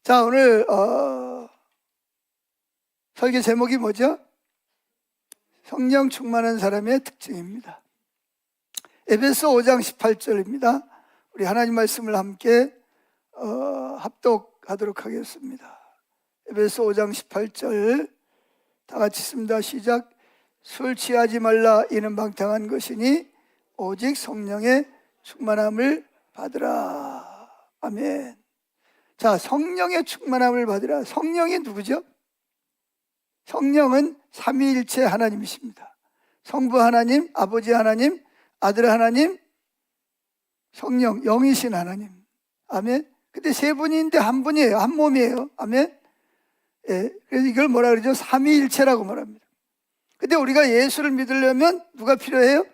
자, 오늘 설교 제목이 뭐죠? 성령 충만한 사람의 특징입니다. 에베소 5장 18절입니다. 우리 하나님 말씀을 함께 합독하도록 하겠습니다. 에베소 5장 18절 다 같이 읽습니다. 시작. 술 취하지 말라. 이는 방탕한 것이니 오직 성령의 충만함을 받으라. 아멘. 자, 성령의 충만함을 받으라. 성령이 누구죠? 성령은 삼위일체 하나님이십니다. 성부 하나님, 아버지 하나님, 아들 하나님, 성령, 영이신 하나님. 아멘. 근데 세 분인데 한 분이에요. 한 몸이에요. 아멘. 예, 그래서 이걸 뭐라 그러죠? 삼위일체라고 말합니다. 근데 우리가 예수를 믿으려면 누가 필요해요?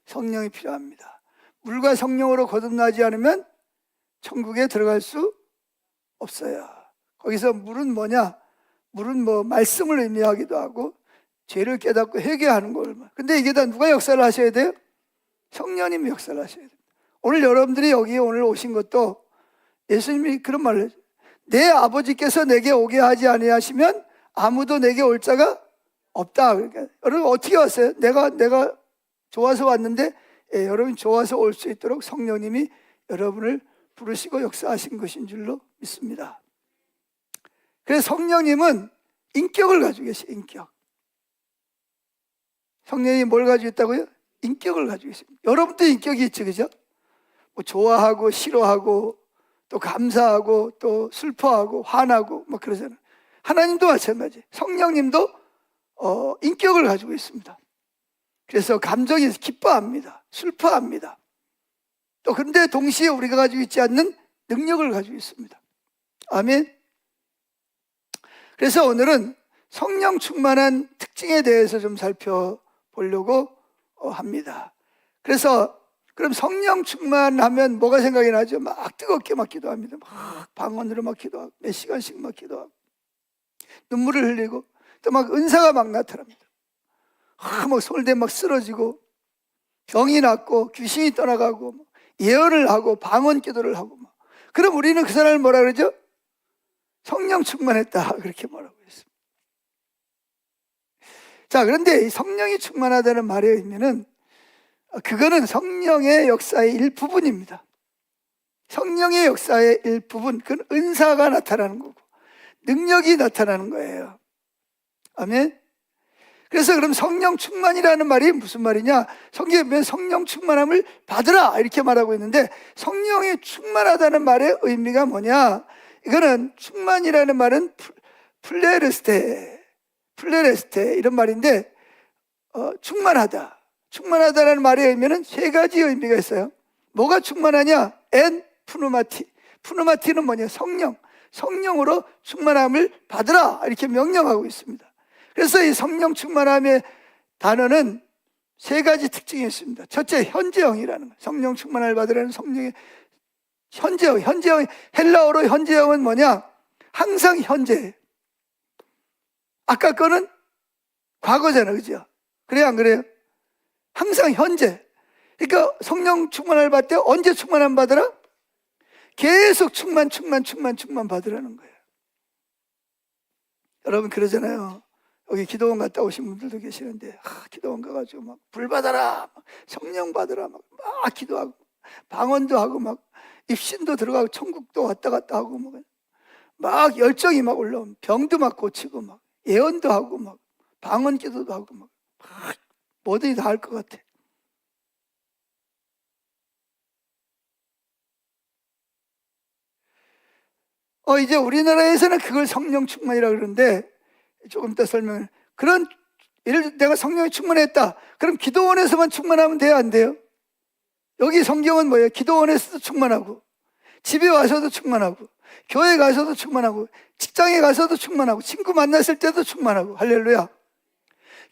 성령이 필요합니다. 물과 성령으로 거듭나지 않으면 천국에 들어갈 수 없어요. 거기서 물은 뭐냐? 물은 뭐 말씀을 의미하기도 하고 죄를 깨닫고 회개하는 걸. 근데 이게 다 누가 역사를 하셔야 돼요? 성령님이 역사를 하셔야 돼요. 오늘 여러분들이 여기에 오늘 오신 것도 예수님이 그런 말을 해요. 내 아버지께서 내게 오게 하지 아니하시면 아무도 내게 올 자가 없다. 그러니까 여러분 어떻게 왔어요? 내가 좋아서 왔는데 여러분 좋아서 올 수 있도록 성령님이 여러분을 부르시고 역사하신 것인 줄로 믿습니다. 그래서 성령님은 인격을 가지고 계세요. 인격. 성령이 뭘 가지고 있다고요? 인격을 가지고 있습니다. 여러분도 인격이 있죠, 그죠? 뭐 좋아하고 싫어하고 또 감사하고 또 슬퍼하고 화나고 막 그러잖아요. 하나님도 마찬가지. 성령님도 인격을 가지고 있습니다. 그래서 감정이 기뻐합니다. 슬퍼합니다. 또 그런데 동시에 우리가 가지고 있지 않는 능력을 가지고 있습니다. 아멘. 그래서 오늘은 성령 충만한 특징에 대해서 좀 살펴보려고 합니다. 그래서 그럼 성령 충만하면 뭐가 생각이 나죠? 막 뜨겁게 막 기도합니다. 막 방언으로 막 기도하고 몇 시간씩 막 기도하고 눈물을 흘리고 또 막 은사가 막 나타납니다. 막 솔대 막 쓰러지고 병이 낫고 귀신이 떠나가고 예언을 하고 방언 기도를 하고 막. 그럼 우리는 그 사람을 뭐라 그러죠? 성령 충만했다 그렇게 말하고 있습니다. 자, 그런데 이 성령이 충만하다는 말의 의미는 그거는 성령의 역사의 일부분입니다. 성령의 역사의 일부분, 그건 은사가 나타나는 거고 능력이 나타나는 거예요. 아멘. 그래서 그럼 성령 충만이라는 말이 무슨 말이냐? 성경에 보면 성령 충만함을 받으라 이렇게 말하고 있는데 성령이 충만하다는 말의 의미가 뭐냐? 이거는 충만이라는 말은 플레레스테 이런 말인데 충만하다라는 말의 의미는 세 가지 의미가 있어요. 뭐가 충만하냐? 푸누마티는 뭐냐? 성령으로 충만함을 받으라 이렇게 명령하고 있습니다. 그래서 이 성령 충만함의 단어는 세 가지 특징이 있습니다. 첫째, 현재형이라는 거예요. 성령 충만함을 받으라는 성령의 현재형, 헬라어로 현재형은 뭐냐? 항상 현재. 아까 거는 과거잖아요, 그죠? 그래요, 안 그래요? 항상 현재. 그러니까 성령 충만함을 받을 때 언제 충만함 받으라? 계속 충만 받으라는 거예요. 여러분 그러잖아요. 여기 기도원 갔다 오신 분들도 계시는데 기도원 가가지고 막 불 받아라, 막 성령 받으라 막 기도하고 방언도 하고 막 입신도 들어가고 천국도 왔다 갔다 하고 막 열정이 막 올라오면 병도 막 고치고 막 예언도 하고 막 방언 기도도 하고 막 뭐든지 다 할 것 같아. 이제 우리나라에서는 그걸 성령 충만이라고 그러는데 조금 이따 설명을. 그런 예를 들어 내가 성령이 충만했다. 그럼 기도원에서만 충만하면 돼요, 안 돼요? 여기 성경은 뭐예요? 기도원에서도 충만하고 집에 와서도 충만하고 교회 가서도 충만하고 직장에 가서도 충만하고 친구 만났을 때도 충만하고. 할렐루야.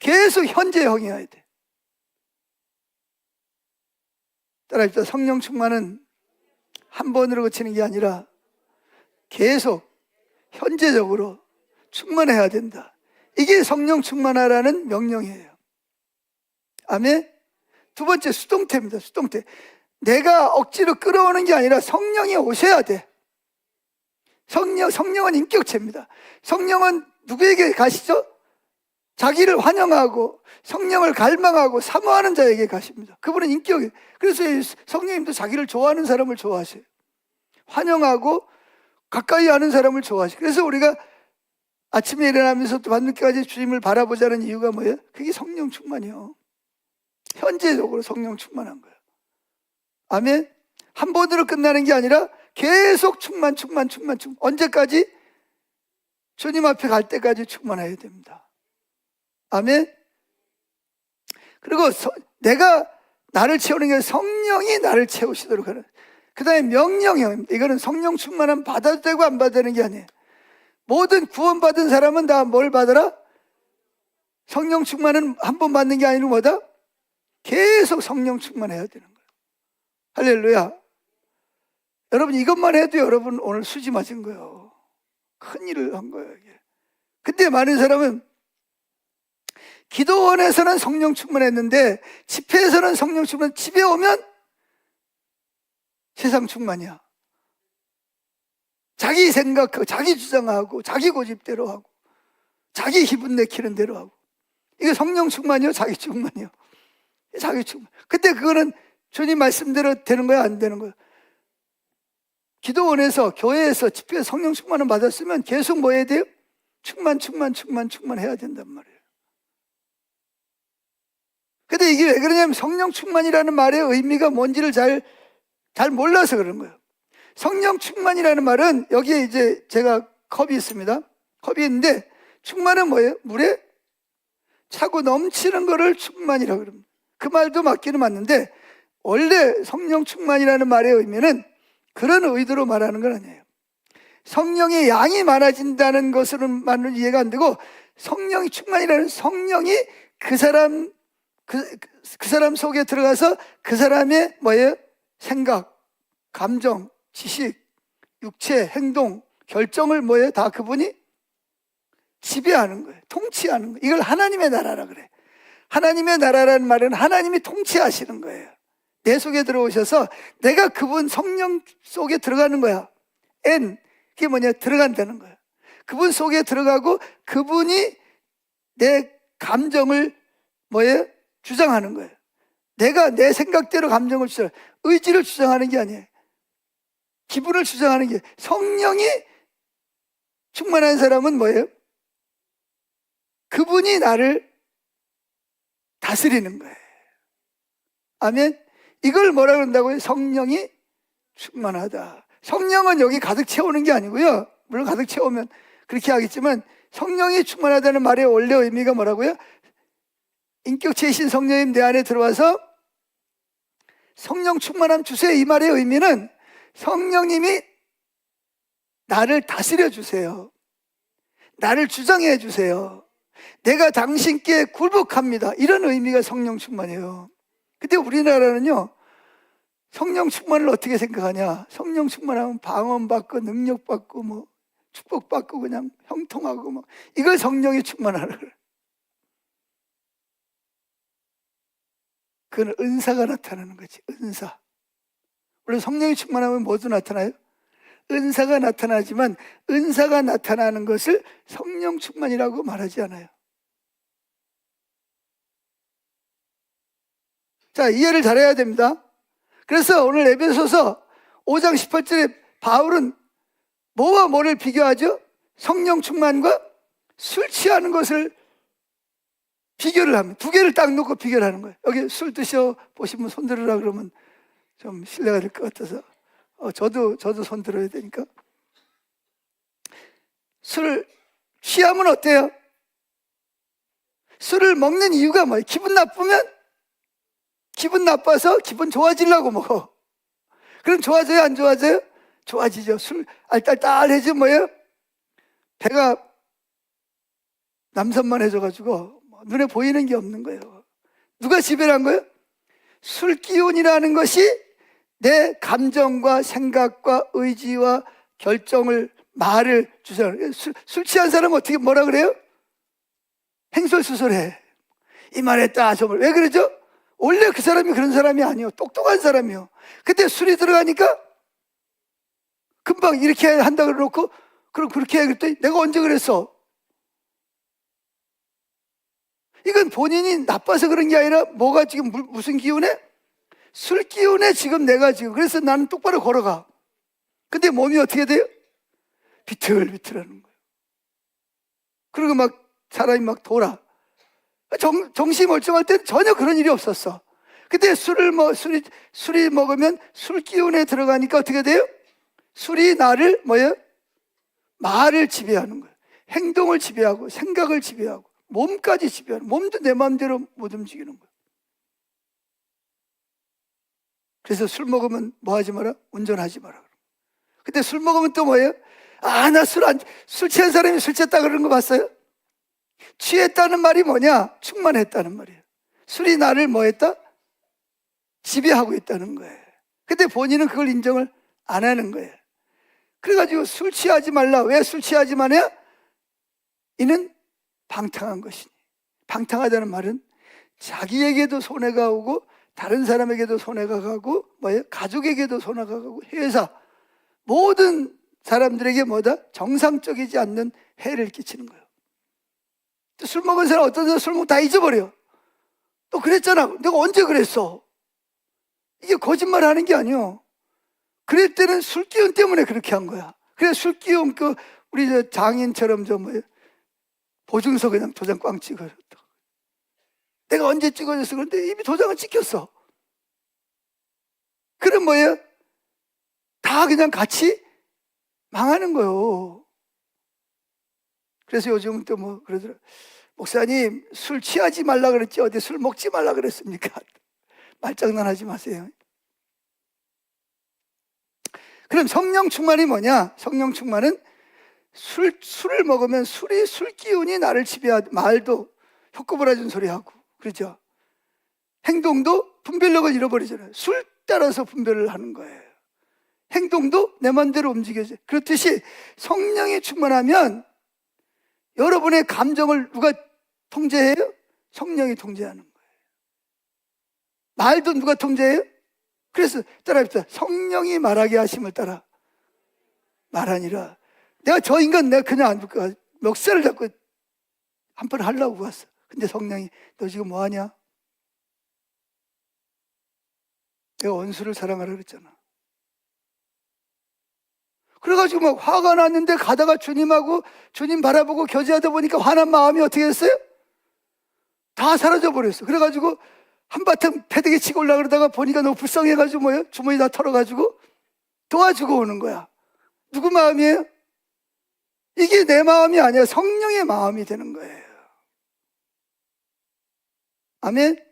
계속 현재형이어야 돼. 따라합시다. 성령 충만은 한 번으로 그치는 게 아니라 계속 현재적으로 충만해야 된다. 이게 성령 충만하라는 명령이에요. 아멘. 두 번째, 수동태입니다. 수동태. 내가 억지로 끌어오는 게 아니라 성령이 오셔야 돼. 성령은 인격체입니다. 성령은 누구에게 가시죠? 자기를 환영하고 성령을 갈망하고 사모하는 자에게 가십니다. 그분은 인격이에요. 그래서 성령님도 자기를 좋아하는 사람을 좋아하세요. 환영하고 가까이 하는 사람을 좋아하세요. 그래서 우리가 아침에 일어나면서 또 밤늦게까지 주님을 바라보자는 이유가 뭐예요? 그게 성령 충만이요. 현재적으로 성령 충만한 거예요. 아멘. 한 번으로 끝나는 게 아니라 계속 충만. 언제까지? 주님 앞에 갈 때까지 충만해야 됩니다. 아멘. 그리고 내가 나를 채우는 게 성령이 나를 채우시도록 하는. 그 다음에 명령형. 이거는 성령 충만함 받아도 되고 안 받아도 되는 게 아니에요. 모든 구원받은 사람은 다 뭘 받아라? 성령 충만은 한 번 받는 게 아니라 뭐다? 계속 성령 충만해야 되는 거예요. 할렐루야. 여러분 이것만 해도 여러분 오늘 수지 맞은 거예요. 큰일을 한 거예요. 이게. 근데 많은 사람은 기도원에서는 성령 충만했는데 집회에서는 성령 충만, 집에 오면 세상 충만이야. 자기 생각하고 자기 주장하고 자기 고집대로 하고 자기 기분 내키는 대로 하고. 이게 성령 충만이요? 자기 충만이요? 자기 충만. 근데 그거는 주님 말씀대로 되는 거야, 안 되는 거야? 기도원에서 교회에서 집회에서 성령 충만을 받았으면 계속 뭐 해야 돼요? 충만해야 된단 말이에요. 근데 이게 왜 그러냐면 성령 충만이라는 말의 의미가 뭔지를 잘 몰라서 그런 거예요. 성령 충만이라는 말은 여기에 이제 제가 컵이 있습니다. 컵이 있는데 충만은 뭐예요? 물에 차고 넘치는 거를 충만이라고 그럽니다. 그 말도 맞기는 맞는데 원래 성령 충만이라는 말의 의미는 그런 의도로 말하는 건 아니에요. 성령의 양이 많아진다는 것으로만은 이해가 안 되고 성령이 충만이라는 성령이 그 사람 속에 들어가서 그 사람의 뭐예요? 생각, 감정, 지식, 육체, 행동, 결정을 뭐예요? 다 그분이 지배하는 거예요. 통치하는 거예요. 이걸 하나님의 나라라 그래. 하나님의 나라라는 말은 하나님이 통치하시는 거예요. 내 속에 들어오셔서 내가 그분 성령 속에 들어가는 거야. 그게 뭐냐? 들어간다는 거야. 그분 속에 들어가고 그분이 내 감정을 뭐예요? 주장하는 거예요. 내가 내 생각대로 감정을 주장, 의지를 주장하는 게 아니에요. 기분을 주장하는 게. 성령이 충만한 사람은 뭐예요? 그분이 나를 다스리는 거예요. 아멘. 이걸 뭐라 그런다고요? 성령이 충만하다. 성령은 여기 가득 채우는 게 아니고요. 물론 가득 채우면 그렇게 하겠지만 성령이 충만하다는 말의 원래 의미가 뭐라고요? 인격체이신 성령님 내 안에 들어와서 성령 충만함 주세요. 이 말의 의미는 성령님이 나를 다스려 주세요. 나를 주장해 주세요. 내가 당신께 굴복합니다. 이런 의미가 성령 충만이에요. 근데 우리나라는요, 성령 충만을 어떻게 생각하냐? 성령 충만하면 방언받고 능력받고 뭐 축복받고 그냥 형통하고 뭐 이걸 성령이 충만하라 그래. 그건 은사가 나타나는 거지. 은사. 원래 성령이 충만하면 뭐도 나타나요? 은사가 나타나지만 은사가 나타나는 것을 성령 충만이라고 말하지 않아요. 자, 이해를 잘해야 됩니다. 그래서 오늘 에베소서 5장 18절에 바울은 뭐와 뭐를 비교하죠? 성령 충만과 술 취하는 것을 비교를 합니다. 두 개를 딱 놓고 비교를 하는 거예요. 여기 술 드셔 보시면 손 들으라 그러면 좀 신뢰가 될 것 같아서 저도 손 들어야 되니까. 술을 취하면 어때요? 술을 먹는 이유가 뭐예요? 기분 나쁘면 기분 나빠서 기분 좋아지려고 먹어. 그럼 좋아져요? 안 좋아져요? 좋아지죠. 술 알딸딸해지면 뭐예요? 배가 남산만해져가지고 눈에 보이는 게 없는 거예요. 누가 지배를 한 거예요? 술 기운이라는 것이 내 감정과 생각과 의지와 결정을 말을 주장해요. 술 취한 사람은 어떻게 뭐라 그래요? 행설수설해. 이 말 했다 저 말. 왜 그러죠? 원래 그 사람이 그런 사람이 아니에요. 똑똑한 사람이에요. 근데 술이 들어가니까 금방 이렇게 한다 그래놓고 그럼 그렇게 해 그랬더니 내가 언제 그랬어? 이건 본인이 나빠서 그런 게 아니라 뭐가 지금 무슨 기운에? 술 기운에 지금 내가 지금 그래서 나는 똑바로 걸어가. 근데 몸이 어떻게 돼요? 비틀비틀하는 거예요. 그리고 막 사람이 막 돌아. 정신이 멀쩡할 때는 전혀 그런 일이 없었어. 근데 술이 먹으면 술 기운에 들어가니까 어떻게 돼요? 술이 나를 뭐예요? 말을 지배하는 거예요. 행동을 지배하고 생각을 지배하고 몸까지 지배하는, 몸도 내 마음대로 못 움직이는 거예요. 그래서 술 먹으면 뭐 하지 마라? 운전하지 마라. 근데 술 먹으면 또 뭐예요? 나 술 취한 사람이 술 취했다 그러는 거 봤어요? 취했다는 말이 뭐냐? 충만했다는 말이에요. 술이 나를 뭐 했다? 지배하고 있다는 거예요. 근데 본인은 그걸 인정을 안 하는 거예요. 그래가지고 술 취하지 말라. 왜 술 취하지 마냐? 이는 방탕한 것이니. 방탕하다는 말은 자기에게도 손해가 오고 다른 사람에게도 손해가 가고 뭐예요? 가족에게도 손해가 가고 회사 모든 사람들에게 뭐다? 정상적이지 않는 해를 끼치는 거예요. 술 먹은 사람 어떤 사람 술 먹고 다 잊어버려. 또 그랬잖아. 내가 언제 그랬어? 이게 거짓말 하는 게 아니요. 그럴 때는 술 기운 때문에 그렇게 한 거야. 그래서 술 기운 우리 장인처럼 뭐예요? 보증서 그냥 도장 꽝 찍어요. 내가 언제 찍어줬어? 그런데 이미 도장을 찍혔어. 그럼 뭐예요? 다 그냥 같이 망하는 거예요. 그래서 요즘은 또 뭐 그러더라. 목사님 술 취하지 말라 그랬지 어디 술 먹지 말라 그랬습니까? 말장난하지 마세요. 그럼 성령 충만이 뭐냐? 성령 충만은 술을 먹으면 술 기운이 나를 지배하고 말도 혀꼬부라진 소리 하고 그렇죠? 행동도 분별력을 잃어버리잖아요. 술 따라서 분별을 하는 거예요. 행동도 내 마음대로 움직여져. 그렇듯이 성령이 충만하면 여러분의 감정을 누가 통제해요? 성령이 통제하는 거예요. 말도 누가 통제해요? 그래서 따라합시다. 성령이 말하게 하심을 따라 말하니라. 내가 저 인간 내가 그냥 안 볼까? 멱살을 잡고 한 번 하려고 왔어. 근데 성령이 너 지금 뭐 하냐? 내가 원수를 사랑하라 그랬잖아. 그래가지고 막 화가 났는데 가다가 주님하고 주님 바라보고 교제하다 보니까 화난 마음이 어떻게 됐어요? 다 사라져 버렸어. 그래가지고 한바탕 패대기 치고 올라 그러다가 보니까 너무 불쌍해가지고 뭐예요? 주머니 다 털어가지고 도와주고 오는 거야. 누구 마음이에요? 이게 내 마음이 아니야. 성령의 마음이 되는 거예요. 아멘.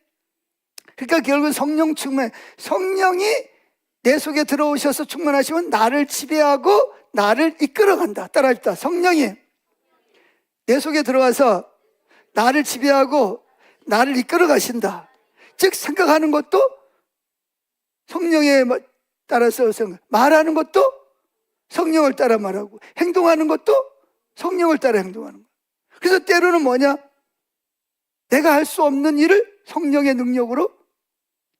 그러니까 결국은 성령 충만, 성령이 내 속에 들어오셔서 충만하시면 나를 지배하고 나를 이끌어간다. 따라합시다. 성령이 내 속에 들어와서 나를 지배하고 나를 이끌어 가신다. 즉 생각하는 것도 성령에 따라서 말하는 것도 성령을 따라 말하고 행동하는 것도 성령을 따라 행동하는 거예요. 그래서 때로는 뭐냐? 내가 할 수 없는 일을 성령의 능력으로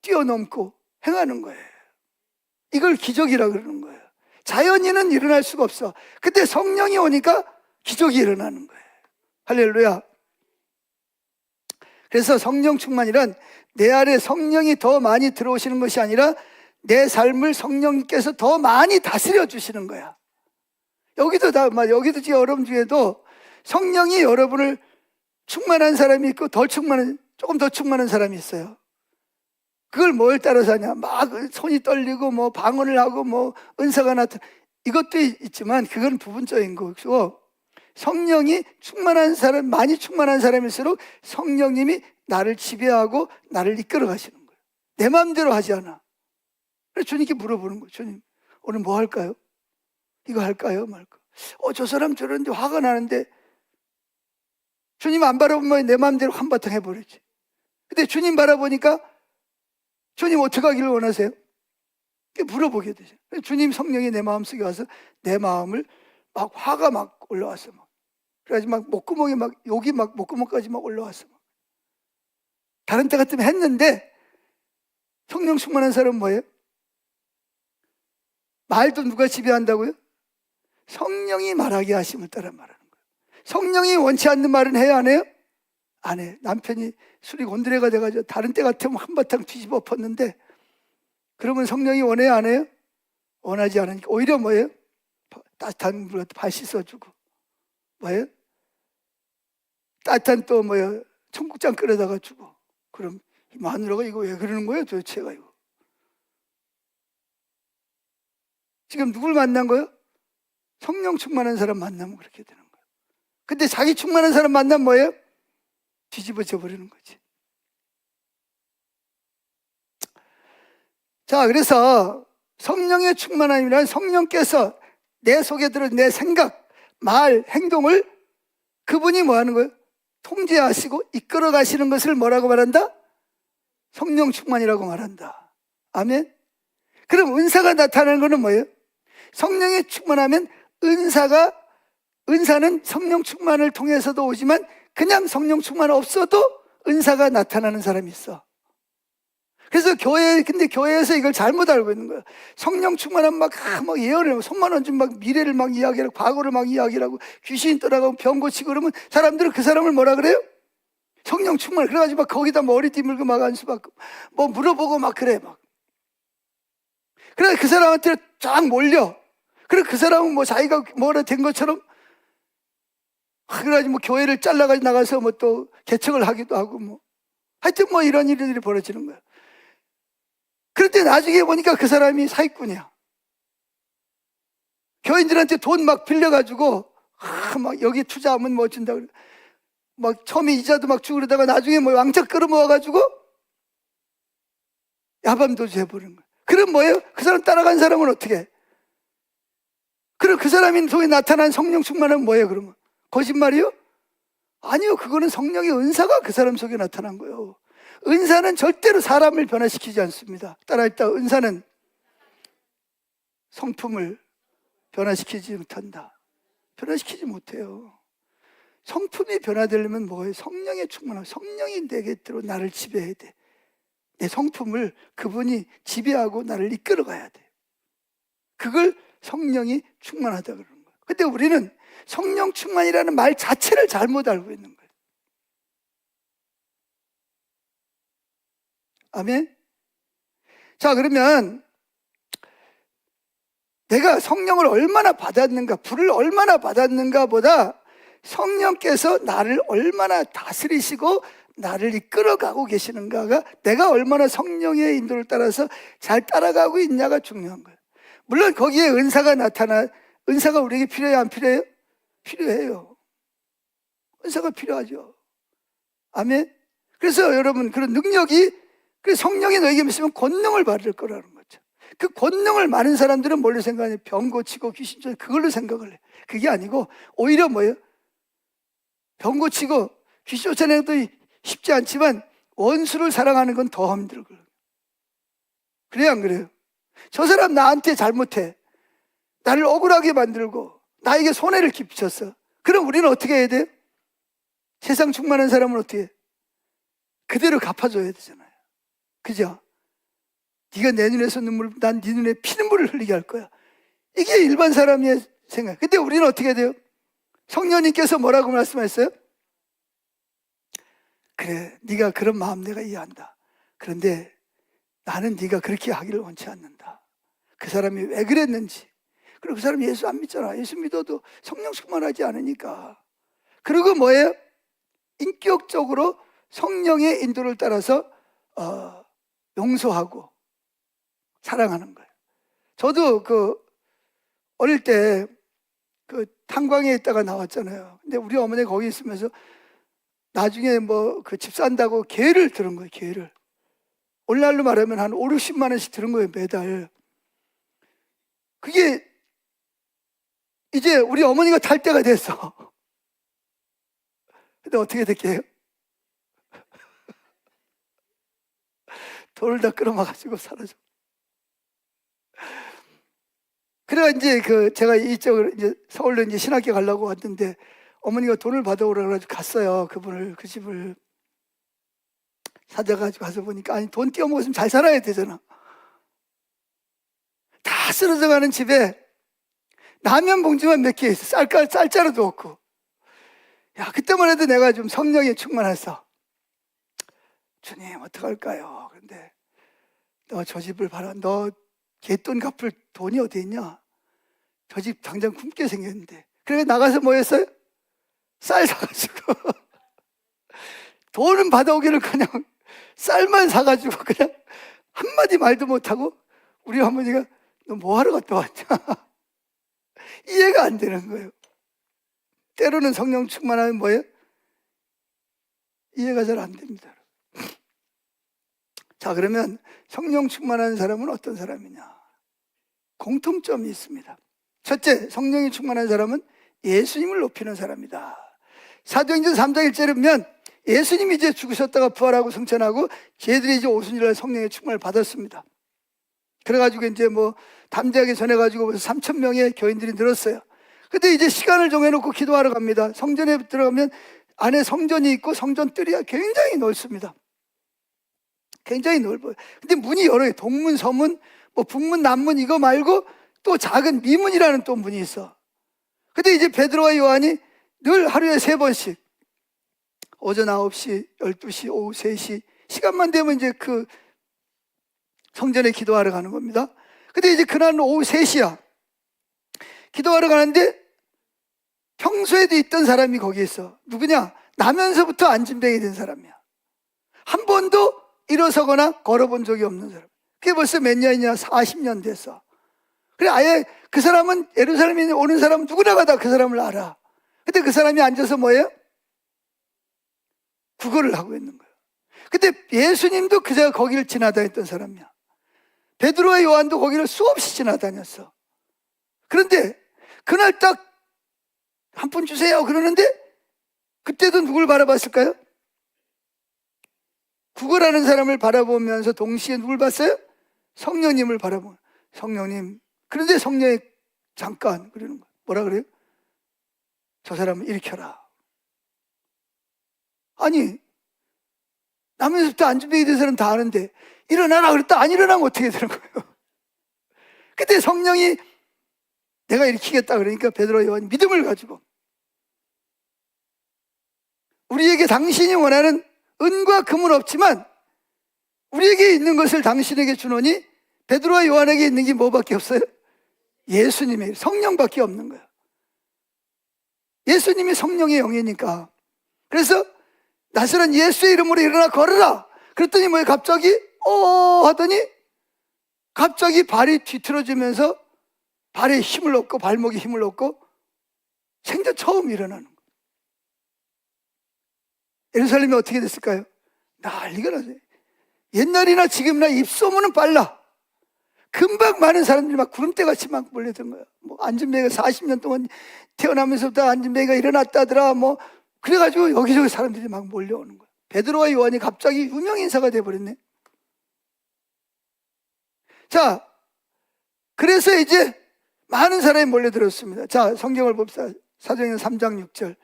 뛰어넘고 행하는 거예요. 이걸 기적이라 그러는 거예요. 자연인은 일어날 수가 없어. 근데 성령이 오니까 기적이 일어나는 거예요. 할렐루야. 그래서 성령 충만이란 내 안에 성령이 더 많이 들어오시는 것이 아니라 내 삶을 성령께서 더 많이 다스려 주시는 거야. 여기도 지금 여러분 중에도 성령이 여러분을 충만한 사람이 있고 조금 더 충만한 사람이 있어요. 그걸 뭘 따라서 하냐? 막 손이 떨리고 뭐 방언을 하고 뭐 은사가 나타나. 이것도 있지만 그건 부분적인 거고, 성령이 충만한 사람, 많이 충만한 사람일수록 성령님이 나를 지배하고 나를 이끌어 가시는 거예요. 내 마음대로 하지 않아. 그래서 주님께 물어보는 거예요. 주님, 오늘 뭐 할까요? 이거 할까요? 말까? 저 사람 저러는데 화가 나는데 주님 안 바라보면 내 마음대로 한바탕 해버리지. 근데 주님 바라보니까 주님 어떻게 하기를 원하세요? 물어보게 되죠. 주님 성령이 내 마음속에 와서 내 마음을 막 화가 막 올라왔어. 그래가지고 막 목구멍이 막 욕이 막 목구멍까지 막 올라왔어. 다른 때 같으면 했는데 성령 충만한 사람은 뭐예요? 말도 누가 지배한다고요? 성령이 말하게 하심을 따라 말하는 거예요. 성령이 원치 않는 말은 해야 안 해요? 안 해. 남편이 술이 곤드레가 돼가지고 다른 때 같으면 한바탕 뒤집어 엎었는데, 그러면 성령이 원해야 안 해요? 원하지 않으니까 오히려 뭐예요? 따뜻한 물로 발 씻어주고, 뭐예요? 따뜻한 또 뭐예요? 청국장 끓여다가 주고. 그럼 마누라가 이거 왜 그러는 거예요? 도대체가 이거. 지금 누굴 만난 거예요? 성령 충만한 사람 만나면 그렇게 되는 거예요. 근데 자기 충만한 사람 만나면 뭐예요? 뒤집어져 버리는 거지. 자, 그래서 성령의 충만함이란 성령께서 내 속에 들어 내 생각, 말, 행동을 그분이 뭐 하는 거예요? 통제하시고 이끌어 가시는 것을 뭐라고 말한다? 성령 충만이라고 말한다. 아멘. 그럼 은사가 나타나는 것은 뭐예요? 성령이 충만하면 은사는 성령 충만을 통해서도 오지만 그냥 성령 충만 없어도 은사가 나타나는 사람이 있어. 그래서 근데 교회에서 이걸 잘못 알고 있는 거예요. 성령 충만한 막 예언을, 손만 얹으면 막 미래를 막 이야기하고, 과거를 막 이야기하고, 귀신이 떠나가고, 병 고치고 그러면 사람들은 그 사람을 뭐라 그래요? 성령 충만. 그래가지고 막 거기다 머리 뒤물고 막 안수받고, 뭐 물어보고 막 그래, 막. 그래서 그 사람한테 쫙 몰려. 그래, 그 사람은 뭐 자기가 뭐라 된 것처럼, 그래가지고 뭐 교회를 잘라가지고 나가서 뭐 또 개척을 하기도 하고 뭐. 하여튼 뭐 이런 일들이 벌어지는 거야. 그런데 나중에 보니까 그 사람이 사기꾼이야. 교인들한테 돈 막 빌려가지고, 막 여기 투자하면 뭐 준다 그래. 막 처음에 이자도 막 주고 그러다가 나중에 뭐 왕창 끌어모아가지고 야밤도주 해버리는 거야. 그럼 뭐예요? 그 사람 따라간 사람은 어떻게 해? 그럼 그 사람이 속에 나타난 성령 충만은 뭐예요, 그러면? 거짓말이요? 아니요, 그거는 성령의 은사가 그 사람 속에 나타난 거예요. 은사는 절대로 사람을 변화시키지 않습니다. 따라했다. 은사는 성품을 변화시키지 못한다. 변화시키지 못해요. 성품이 변화되려면 뭐예요? 성령의 충만함. 성령이 내게로 나를 지배해야 돼. 내 성품을 그분이 지배하고 나를 이끌어 가야 돼. 그걸 성령이 충만하다 그러는 거예요. 근데 우리는 성령 충만이라는 말 자체를 잘못 알고 있는 거예요. 아멘? 자, 그러면 내가 성령을 얼마나 받았는가, 불을 얼마나 받았는가 보다 성령께서 나를 얼마나 다스리시고 나를 이끌어가고 계시는가가, 내가 얼마나 성령의 인도를 따라서 잘 따라가고 있냐가 중요한 거예요. 물론 거기에 은사가 우리에게 필요해요, 안 필요해요? 필요해요. 은사가 필요하죠. 아멘? 그래서 여러분, 그런 능력이, 성령이 너에게 있으면 권능을 받을 거라는 거죠. 그 권능을 많은 사람들은 뭘로 생각하냐? 병 고치고 귀신 쫓아, 그걸로 생각을 해. 그게 아니고 오히려 뭐예요? 병 고치고 귀신 쫓아내는 것도 쉽지 않지만 원수를 사랑하는 건 더 힘들어요. 그래요, 안 그래요? 저 사람 나한테 잘못해. 나를 억울하게 만들고 나에게 손해를 끼쳤어. 그럼 우리는 어떻게 해야 돼요? 세상 충만한 사람은 어떻게 해? 그대로 갚아줘야 되잖아요. 그죠? 네가 내 눈에서 난 네 눈에 피눈물을 흘리게 할 거야. 이게 일반 사람의 생각. 근데 우리는 어떻게 돼요? 성령님께서 뭐라고 말씀하셨어요? 그래, 네가 그런 마음 내가 이해한다. 그런데 나는 네가 그렇게 하기를 원치 않는다. 그 사람이 왜 그랬는지. 그리고 그 사람이 예수 안 믿잖아. 예수 믿어도 성령 충만하지 않으니까. 그리고 뭐예요? 인격적으로 성령의 인도를 따라서 용서하고 사랑하는 거예요. 저도 어릴 때 탄광에 있다가 나왔잖아요. 근데 우리 어머니가 거기 있으면서 나중에 집 산다고 계를 들은 거예요, 계를. 오늘날로 말하면 한 5, 60만 원씩 들은 거예요, 매달. 그게 이제 우리 어머니가 탈 때가 됐어. 근데 어떻게 됐게요? 돈을 다 끌어막아가지고 사라져. 그래가 이제 제가 이쪽으로 이제 서울로 이제 신학교 가려고 왔는데 어머니가 돈을 받아오라 그래가지고 갔어요. 그 집을 찾아가지고 가서 보니까, 아니, 돈 띄어먹었으면 잘 살아야 되잖아. 다 다 쓰러져가는 집에 라면 봉지만 몇 개 있어. 쌀자루도 없고. 야, 그때만 해도 내가 좀 성령에 충만해서 주님 어떡할까요? 근데 너 저 집을 봐라. 너 갯돈 갚을 돈이 어디 있냐? 저 집 당장 굶게 생겼는데. 그래 나가서 뭐 했어요? 쌀 사가지고 돈은 받아오기를 그냥 쌀만 사가지고 그냥 한마디 말도 못하고 우리 어머니가 너 뭐하러 갔다 왔냐? 이해가 안 되는 거예요. 때로는 성령 충만하면 뭐예요? 이해가 잘 안 됩니다. 자, 그러면 성령 충만한 사람은 어떤 사람이냐? 공통점이 있습니다. 첫째, 성령이 충만한 사람은 예수님을 높이는 사람이다. 사도행전 3장 1절에 보면 예수님이 이제 죽으셨다가 부활하고 승천하고 걔들이 이제 오순절날 성령의 충만을 받았습니다. 그래가지고 이제 뭐 담대하게 전해가지고 3,000명의 교인들이 늘었어요. 근데 이제 시간을 정해놓고 기도하러 갑니다. 성전에 들어가면 안에 성전이 있고 성전 뜰이 굉장히 넓습니다. 굉장히 넓어요. 근데 문이 열어요. 동문, 서문, 뭐 북문, 남문 이거 말고 또 작은 미문이라는 또 문이 있어. 근데 이제 베드로와 요한이 늘 하루에 3번씩 오전 9시, 12시, 오후 3시 시간만 되면 이제 그 성전에 기도하러 가는 겁니다. 근데 이제 그날은 오후 3시야. 기도하러 가는데 평소에도 있던 사람이 거기 있어. 누구냐? 나면서부터 안진뱅이 된 사람이야. 한 번도 일어서거나 걸어본 적이 없는 사람. 그게 벌써 몇 년이냐? 40년 됐어. 그래 아예 그 사람은 예루살렘에 오는 사람은 누구나가 다 그 사람을 알아. 근데 그 사람이 앉아서 뭐예요? 구걸을 하고 있는 거예요. 근데 예수님도 그제가 거기를 지나다녔던 사람이야. 베드로와 요한도 거기를 수없이 지나다녔어. 그런데 그날 딱 한 푼 주세요 그러는데 그때도 누굴 바라봤을까요? 구걸하는 사람을 바라보면서 동시에 누굴 봤어요? 성령님을 바라보는 성령님. 그런데 성령이 잠깐 그러는 거예요. 뭐라 그래요? 저 사람을 일으켜라. 아니 나면서부터 안진뱅이 된 사람 다 아는데 일어나라 그랬다 안 일어나면 어떻게 되는 거예요? 그때 성령이 내가 일으키겠다 그러니까 베드로와 요한이 믿음을 가지고 우리에게 당신이 원하는 은과 금은 없지만 우리에게 있는 것을 당신에게 주노니 베드로와 요한에게 있는 게 뭐밖에 없어요? 예수님의 성령밖에 없는 거야. 예수님이 성령의 영이니까. 그래서 나사렛 예수의 이름으로 일어나 걸어라. 그랬더니 뭐예요? 갑자기 하더니 갑자기 발이 뒤틀어지면서 발에 힘을 얻고 발목에 힘을 얻고 생전 처음 일어나는 거예요. 예루살렘이 어떻게 됐을까요? 난리가 났어요. 옛날이나 지금이나 입소문은 빨라. 금방 많은 사람들이 막 구름대같이 막 몰려든 거예요. 뭐 안진뱅이가 40년 동안 태어나면서부터 안진뱅이가 일어났다더라. 뭐 그래가지고 여기저기 사람들이 막 몰려오는 거예요. 베드로와 요한이 갑자기 유명 인사가 돼버렸네. 자, 그래서 이제 많은 사람이 몰려들었습니다. 자, 성경을 봅시다. 사도행전 3장 6절.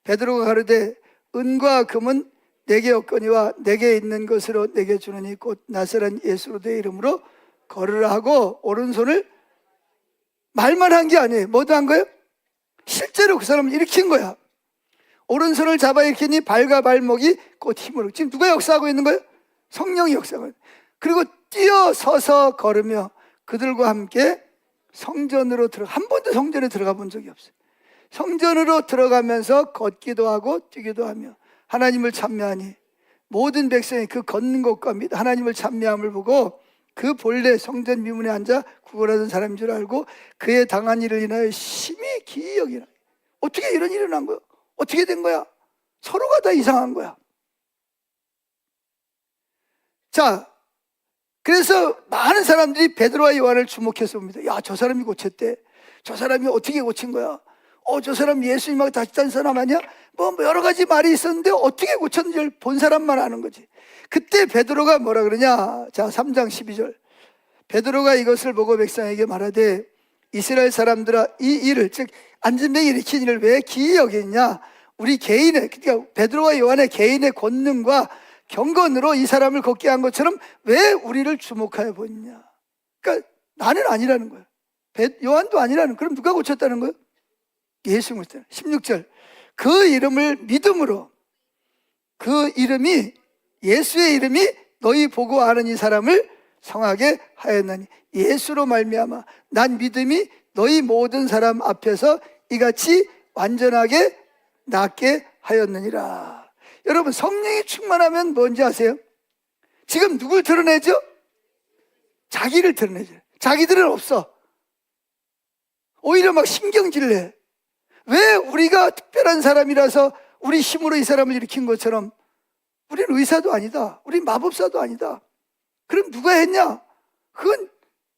베드로가 가르되 은과 금은 내게 없거니와 내게 있는 것으로 내게 주느니 곧 나사렛 예수로 내 이름으로 걸으라 하고 오른손을 말만 한 게 아니에요. 뭐도 한 거예요? 실제로 그 사람을 일으킨 거야. 오른손을 잡아 일으키니 발과 발목이 곧 힘으로. 지금 누가 역사하고 있는 거예요? 성령이 역사하고 있는 거예요. 그리고 뛰어서서 걸으며 그들과 함께 성전으로 한 번도 성전에 들어가 본 적이 없어요. 성전으로 들어가면서 걷기도 하고 뛰기도 하며 하나님을 찬미하니 모든 백성이 그 걷는 것과 및 하나님을 찬미함을 보고 그 본래 성전 미문에 앉아 구걸하던 사람인 줄 알고 그의 당한 일을 인하여 심히 기이 여기나. 어떻게 이런 일이 일어난 거야? 어떻게 된 거야? 서로가 다 이상한 거야. 자, 그래서 많은 사람들이 베드로와 요한을 주목해서 봅니다. 야, 저 사람이 고쳤대. 저 사람이 어떻게 고친 거야? 저 사람 예수님하고 다시 딴 사람 아니야? 뭐 여러 가지 말이 있었는데 어떻게 고쳤는지를 본 사람만 아는 거지. 그때 베드로가 뭐라 그러냐? 자, 3장 12절. 베드로가 이것을 보고 백성에게 말하되 이스라엘 사람들아 이 일을, 즉 안진뱅이 일으킨 일을 왜 기이 여기냐? 우리 개인의, 그러니까 베드로와 요한의 개인의 권능과 경건으로 이 사람을 걷게 한 것처럼 왜 우리를 주목하여 보느냐? 그러니까 나는 아니라는 거야. 요한도 아니라는. 그럼 누가 고쳤다는 거예요? 예수가 고쳤다는. 16절, 그 이름을 믿음으로, 그 이름이, 예수의 이름이 너희 보고 아는 이 사람을 성하게 하였나니 예수로 말미암아 난 믿음이 너희 모든 사람 앞에서 이같이 완전하게 낫게 하였느니라. 여러분, 성령이 충만하면 뭔지 아세요? 지금 누굴 드러내죠? 자기를 드러내죠. 자기들은 없어. 오히려 막 신경질을 해. 왜 우리가 특별한 사람이라서 우리 힘으로 이 사람을 일으킨 것처럼 우리는 의사도 아니다, 우리 마법사도 아니다. 그럼 누가 했냐? 그건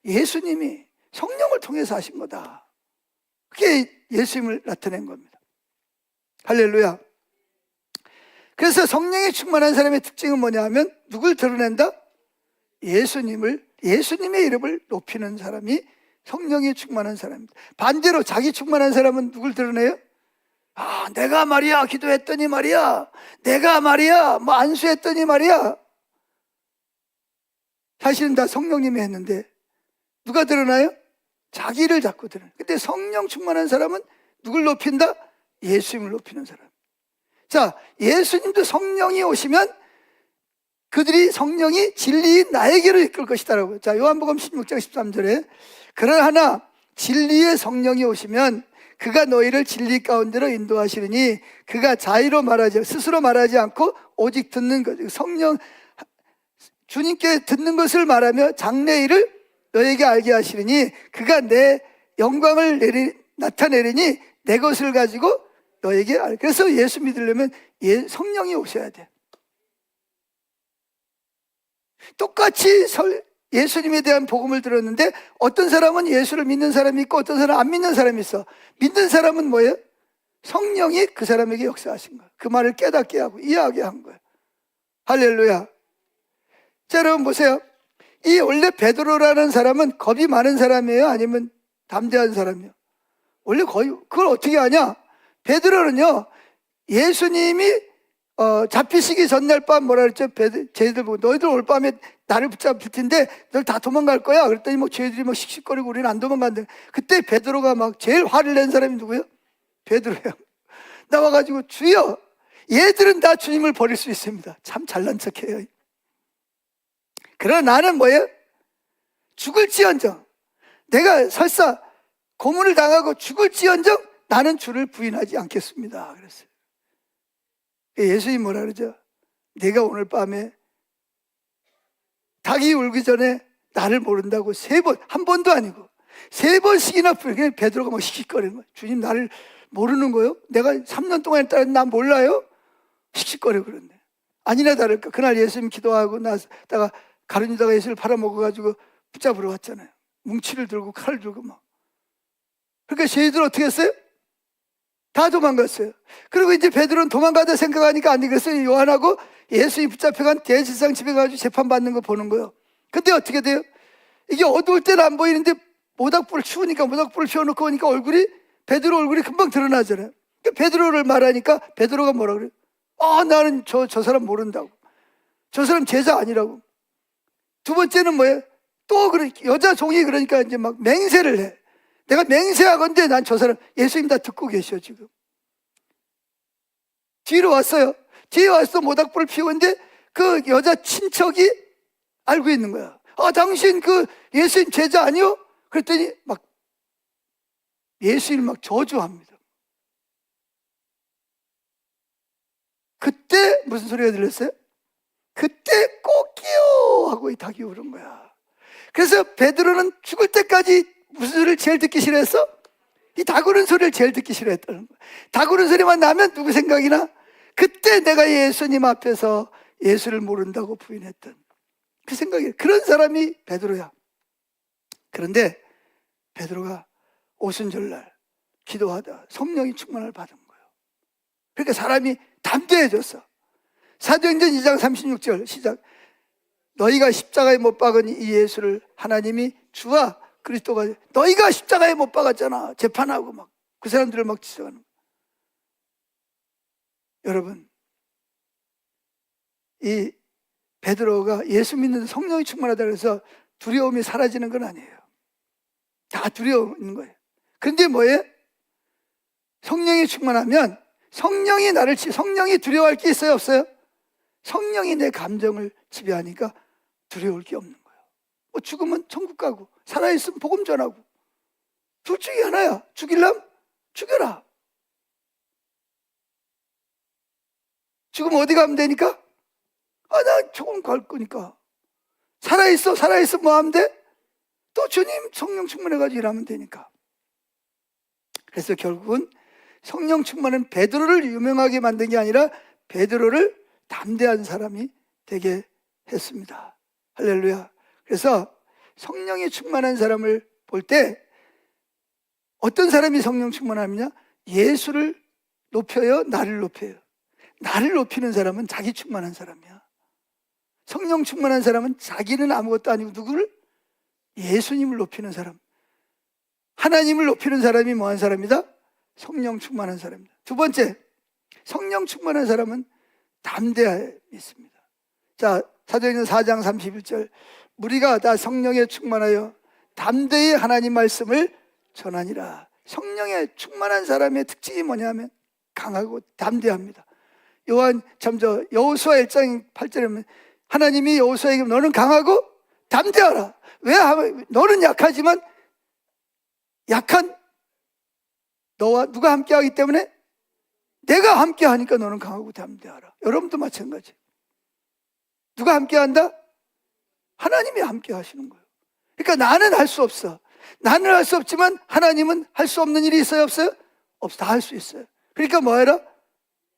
예수님이 성령을 통해서 하신 거다. 그게 예수님을 나타낸 겁니다. 할렐루야. 그래서 성령이 충만한 사람의 특징은 뭐냐 하면 누굴 드러낸다? 예수님의 이름을 높이는 사람이 성령이 충만한 사람입니다. 반대로 자기 충만한 사람은 누굴 드러내요? 아, 내가 말이야 기도했더니 말이야, 내가 말이야 뭐 안수했더니 말이야. 사실은 다 성령님이 했는데 누가 드러나요? 자기를 자꾸 드러나요. 근데 성령 충만한 사람은 누굴 높인다? 예수님을 높이는 사람. 자, 예수님도 성령이 오시면 그들이 성령이 진리인 나에게로 이끌 것이다라고. 자, 요한복음 16장 13절에 그러나 진리의 성령이 오시면 그가 너희를 진리 가운데로 인도하시리니 그가 자의로 말하지, 스스로 말하지 않고 오직 듣는 것, 성령 주님께 듣는 것을 말하며 장래일을 너에게 알게 하시리니 그가 내 영광을 나타내리니 내 것을 가지고 너에게 알. 그래서 예수 믿으려면 성령이 오셔야 돼. 똑같이 예수님에 대한 복음을 들었는데 어떤 사람은 예수를 믿는 사람이 있고 어떤 사람은 안 믿는 사람이 있어. 믿는 사람은 뭐예요? 성령이 그 사람에게 역사하신 거예요. 그 말을 깨닫게 하고 이해하게 한 거예요. 할렐루야. 자, 여러분 보세요. 이 원래 베드로라는 사람은 겁이 많은 사람이에요? 아니면 담대한 사람이에요? 원래 거의 그걸 어떻게 하냐? 베드로는요, 예수님이 잡히시기 전날 밤 뭐라 그랬죠? 쟤들 보고 너희들 올 밤에 나를 붙잡힐 텐데 너희 다 도망갈 거야. 그랬더니 뭐 쟤들이 막 씩씩거리고 우리는 안 도망간대. 그때 베드로가 막 제일 화를 낸 사람이 누구예요? 베드로예요. 나와가지고 주여, 얘들은 다 주님을 버릴 수 있습니다. 참 잘난 척해요. 그러나 나는 뭐예요? 죽을지언정, 내가 설사 고문을 당하고 죽을지언정 나는 주를 부인하지 않겠습니다. 그랬어요. 예수님이 뭐라 그러죠? 내가 오늘 밤에 닭이 울기 전에 나를 모른다고 세 번, 한 번도 아니고 세 번씩이나 부인해. 베드로가 막 씩씩거리는 거예요. 주님 나를 모르는 거요? 내가 3년 동안 했다는 난 몰라요? 씩씩거리고 그러는데 아니나 다를까 그날 예수님 기도하고 나다가 가룟유다가 예수를 팔아먹어가지고 붙잡으러 왔잖아요. 뭉치를 들고 칼을 들고 막. 그러니까 저희들 어떻게 했어요? 다 도망갔어요. 그리고 이제 베드로는 도망가다 생각하니까 안 되겠어요. 요한하고 예수님이 붙잡혀간 대제사장 집에 가가지고 재판받는 거 보는 거예요. 근데 어떻게 돼요? 이게 어두울 때는 안 보이는데 모닥불을 치우니까 모닥불을 피워놓고 오니까 베드로 얼굴이 금방 드러나잖아요. 그러니까 베드로를 말하니까 베드로가 뭐라 그래요? 나는 저 사람 모른다고. 저 사람 제자 아니라고. 두 번째는 뭐예요? 또 여자 종이 그러니까 이제 막 맹세를 해. 내가 맹세하건대 난 저 사람, 예수님 다 듣고 계셔 지금. 뒤로 왔어요. 뒤에 와서 모닥불을 피우는데 그 여자 친척이 알고 있는 거야. 당신 그 예수님 제자 아니요? 그랬더니 막 예수님 막 저주합니다. 그때 무슨 소리가 들렸어요? 그때 꼭이요 하고 이 닭이 울은 거야. 그래서 베드로는 죽을 때까지 무슨 소리를 제일 듣기 싫어했어? 이 닭 우는 소리를 제일 듣기 싫어했다는 거야. 닭 우는 소리만 나면 누구 생각이 나? 그때 내가 예수님 앞에서 예수를 모른다고 부인했던 그 생각이, 그런 사람이 베드로야. 그런데 베드로가 오순절날 기도하다 성령이 충만을 받은 거예요. 그러니까 사람이 담대해졌어. 사도행전 2장 36절 시작. 너희가 십자가에 못 박은 이 예수를 하나님이 주와 그리스도가, 너희가 십자가에 못 박았잖아. 재판하고 막 그 사람들을 막 지적하는 거예요. 여러분, 이 베드로가 예수 믿는 성령이 충만하다 그래서 두려움이 사라지는 건 아니에요. 다 다 두려운 거예요. 그런데 뭐예요? 성령이 충만하면 성령이 두려워할 게 있어요, 없어요? 성령이 내 감정을 지배하니까 두려울 게 없는 거예요. 뭐 죽으면 천국 가고 살아있으면 복음 전하고 둘 중에 하나야. 죽이려면 죽여라. 죽으면 어디 가면 되니까? 나 조금 갈 거니까. 살아있어 뭐 하면 돼? 또 주님 성령 충만해가지고 일하면 되니까. 그래서 결국은 성령 충만은 베드로를 유명하게 만든 게 아니라 베드로를 담대한 사람이 되게 했습니다. 할렐루야. 그래서 성령이 충만한 사람을 볼 때 어떤 사람이 성령 충만함이냐? 예수를 높여요? 나를 높여요? 나를 높이는 사람은 자기 충만한 사람이야. 성령 충만한 사람은 자기는 아무것도 아니고 누구를? 예수님을 높이는 사람. 하나님을 높이는 사람이 뭐한 사람이다? 성령 충만한 사람이다. 두 번째, 성령 충만한 사람은 담대함이 있습니다. 자, 사도행전 4장 31절, 우리가 다 성령에 충만하여 담대히 하나님 말씀을 전하니라. 성령에 충만한 사람의 특징이 뭐냐면 강하고 담대합니다. 여호수아 1장 8절에 보면 하나님이 여호수아에게 너는 강하고 담대하라. 왜? 너는 약하지만 약한 너와 누가 함께하기 때문에 내가 함께하니까 너는 강하고 담대하라. 여러분도 마찬가지. 누가 함께한다? 하나님이 함께하시는 거예요. 그러니까 나는 할 수 없어. 나는 할 수 없지만 하나님은 할 수 없는 일이 있어요, 없어요? 없어. 다 할 수 있어요. 그러니까 뭐 해라?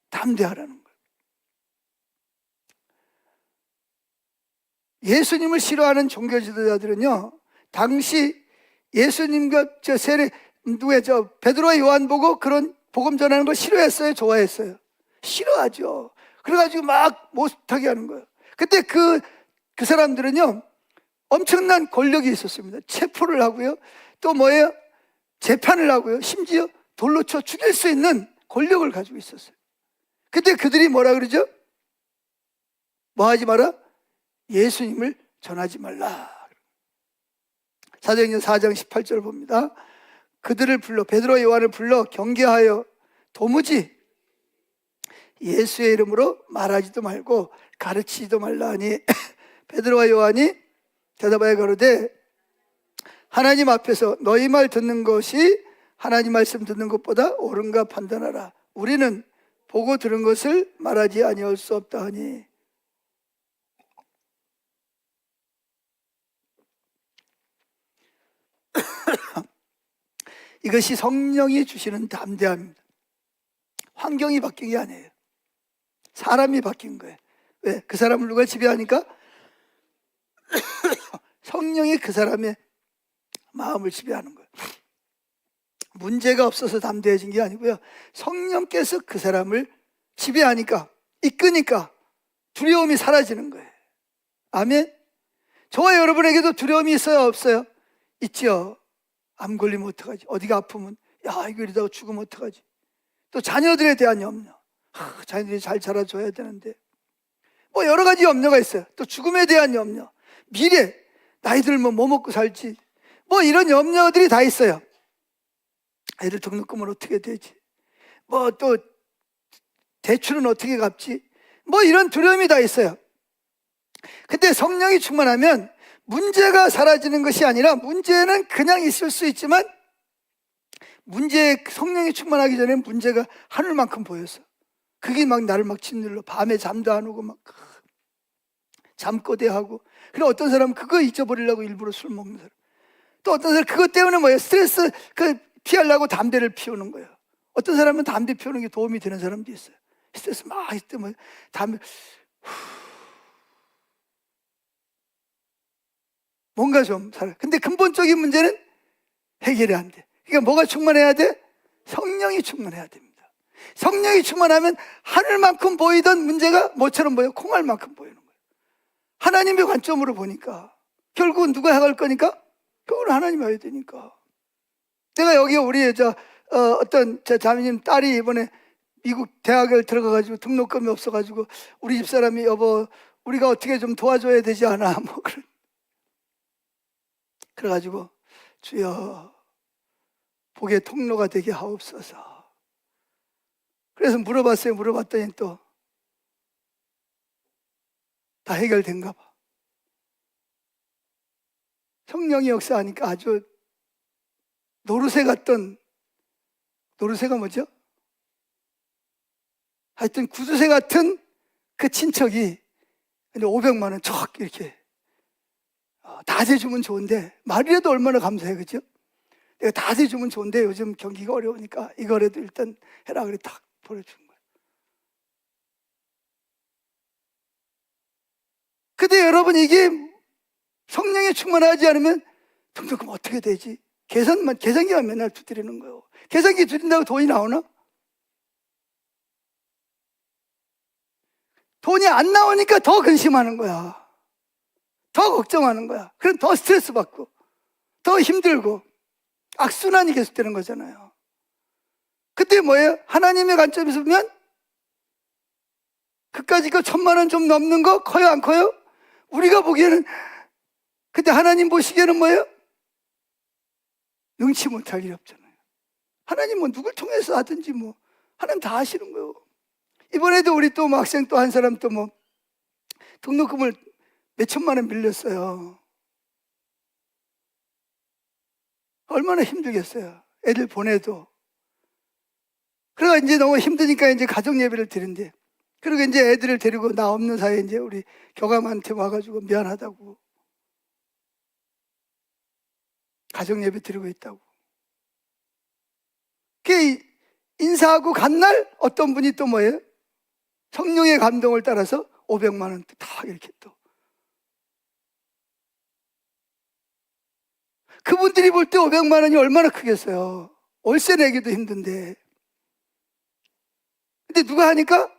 담대하라는 거예요. 예수님을 싫어하는 종교 지도자들은요, 당시 예수님과 베드로와 요한 보고 그런 복음 전하는 걸 싫어했어요, 좋아했어요? 싫어하죠. 그래가지고 막 못하게 하는 거예요. 그때 그 사람들은요, 엄청난 권력이 있었습니다. 체포를 하고요, 또 뭐예요? 재판을 하고요, 심지어 돌로 쳐 죽일 수 있는 권력을 가지고 있었어요. 근데 그들이 뭐라 그러죠? 뭐 하지 마라? 예수님을 전하지 말라. 사도행전 4장 18절 봅니다. 그들을 불러, 베드로와 요한을 불러 경계하여 도무지 예수의 이름으로 말하지도 말고 가르치지도 말라 하니 베드로와 요한이 대답하여 가로되 하나님 앞에서 너희 말 듣는 것이 하나님 말씀 듣는 것보다 옳은가 판단하라. 우리는 보고 들은 것을 말하지 아니할 수 없다 하니. 이것이 성령이 주시는 담대함입니다. 환경이 바뀐 게 아니에요. 사람이 바뀐 거예요. 왜? 그 사람을 누가 지배하니까? 성령이 그 사람의 마음을 지배하는 거예요. 문제가 없어서 담대해진 게 아니고요, 성령께서 그 사람을 지배하니까, 이끄니까 두려움이 사라지는 거예요. 아멘. 저와 여러분에게도 두려움이 있어요, 없어요? 있죠. 암 걸리면 어떡하지? 어디가 아프면 이거 이러다가 죽으면 어떡하지? 또 자녀들에 대한 염려, 자녀들이 잘 자라줘야 되는데, 뭐 여러 가지 염려가 있어요. 또 죽음에 대한 염려, 미래, 나이 들면 뭐 먹고 살지, 뭐 이런 염려들이 다 있어요. 애들 등록금은 어떻게 되지? 뭐 또 대출은 어떻게 갚지? 뭐 이런 두려움이 다 있어요. 근데 성령이 충만하면 문제가 사라지는 것이 아니라, 문제는 그냥 있을 수 있지만 성령이 충만하기 전에 문제가 하늘만큼 보였어. 그게 막 나를 막 짓눌러. 밤에 잠도 안 오고 막 잠꼬대하고. 그리고 어떤 사람은 그거 잊어버리려고 일부러 술 먹는 사람. 또 어떤 사람은 그것 때문에 뭐예요? 스트레스 피하려고 담배를 피우는 거예요. 어떤 사람은 담배 피우는 게 도움이 되는 사람도 있어요. 스트레스 막 있을 때 뭐 담배 뭔가 좀 살아. 근데 근본적인 문제는 해결이 안 돼. 그러니까 뭐가 충만해야 돼? 성령이 충만해야 됩니다. 성령이 충만하면 하늘만큼 보이던 문제가 뭐처럼 보여? 콩알만큼 보이는 거예요. 하나님의 관점으로 보니까 결국은 누가 해갈 거니까? 결국은 하나님이 해야 되니까. 내가 여기 우리 어떤 제 자매님 딸이 이번에 미국 대학을 들어가가지고 등록금이 없어가지고 우리 집사람이 여보 우리가 어떻게 좀 도와줘야 되지 않아? 뭐 그래가지고 주여 복의 통로가 되게 하옵소서. 그래서 물어봤더니 또 다 해결된가 봐. 성령이 역사하니까 아주 노루새 같던, 노루새가 뭐죠? 하여튼 구두새 같은 그 친척이 근데 500만 원 척 이렇게 다 대주면 좋은데, 말이라도 얼마나 감사해, 그죠? 내가 다 대주면 좋은데 요즘 경기가 어려우니까 이거라도 일단 해라 그래 딱 보내준 거예요. 근데 여러분, 이게 성령에 충만하지 않으면 등록금 어떻게 되지? 계산기만 맨날 두드리는 거예요. 계산기 두드린다고 돈이 나오나? 돈이 안 나오니까 더 근심하는 거야. 더 걱정하는 거야. 그럼 더 스트레스 받고 더 힘들고 악순환이 계속되는 거잖아요. 근데 뭐예요? 하나님의 관점에서 보면 그까짓 거 1,000만 원 좀 넘는 거 커요, 안 커요? 우리가 보기에는. 근데 하나님 보시기에는 뭐예요? 능치 못할 일이 없잖아요. 하나님 뭐 누굴 통해서 하든지 뭐 하나님 다 하시는 거예요. 이번에도 우리 또 학생 또 한 사람 또 뭐 등록금을 몇 천만 원 빌렸어요. 얼마나 힘들겠어요. 애들 보내도. 그래가 이제 너무 힘드니까 이제 가정 예배를 드린대. 그리고 이제 애들을 데리고 나 없는 사이에 이제 우리 교감한테 와가지고 미안하다고. 가정 예배 드리고 있다고. 그 인사하고 간 날 어떤 분이 또 뭐예요? 성령의 감동을 따라서 500만 원 다 이렇게 또. 그분들이 볼 때 500만 원이 얼마나 크겠어요. 월세 내기도 힘든데. 근데 누가 하니까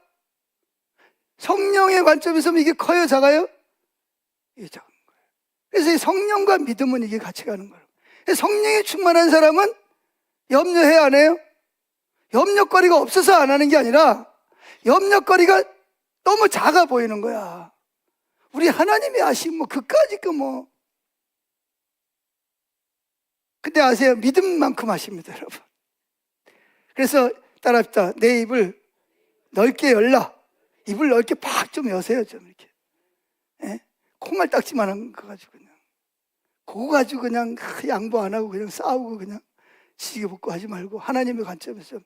성령의 관점에서 이게 커요, 작아요? 이게 작은 거예요. 그래서 이 성령과 믿음은 이게 같이 가는 거예요. 성령에 충만한 사람은 염려해, 안 해요? 염려거리가 없어서 안 하는 게 아니라 염려거리가 너무 작아 보이는 거야. 우리 하나님이 아시면 뭐 그까짓 거 뭐. 근데 아세요? 믿음만큼 하십니다, 여러분. 그래서 따라합시다. 내 입을 넓게 열라. 입을 넓게 팍 좀 여세요, 좀 이렇게. 예? 콩알딱지만한 거 가지고 그냥. 그거 가지고 그냥 양보 안 하고 그냥 싸우고 그냥 지지게 볶고 하지 말고 하나님의 관점에서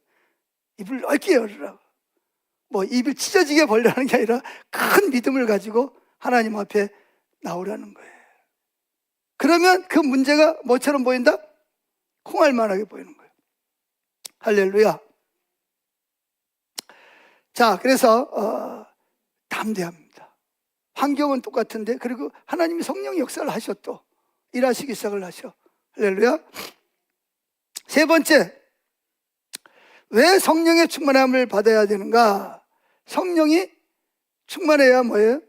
입을 넓게 열으라. 뭐 입을 찢어지게 벌려는 게 아니라 큰 믿음을 가지고 하나님 앞에 나오라는 거예요. 그러면 그 문제가 뭐처럼 보인다? 콩알만하게 보이는 거예요. 할렐루야. 자, 그래서 담대합니다. 환경은 똑같은데, 그리고 하나님이 성령 역사를 하셔, 또 일하시기 시작을 하셔. 할렐루야. 세 번째, 왜 성령의 충만함을 받아야 되는가? 성령이 충만해야 뭐예요?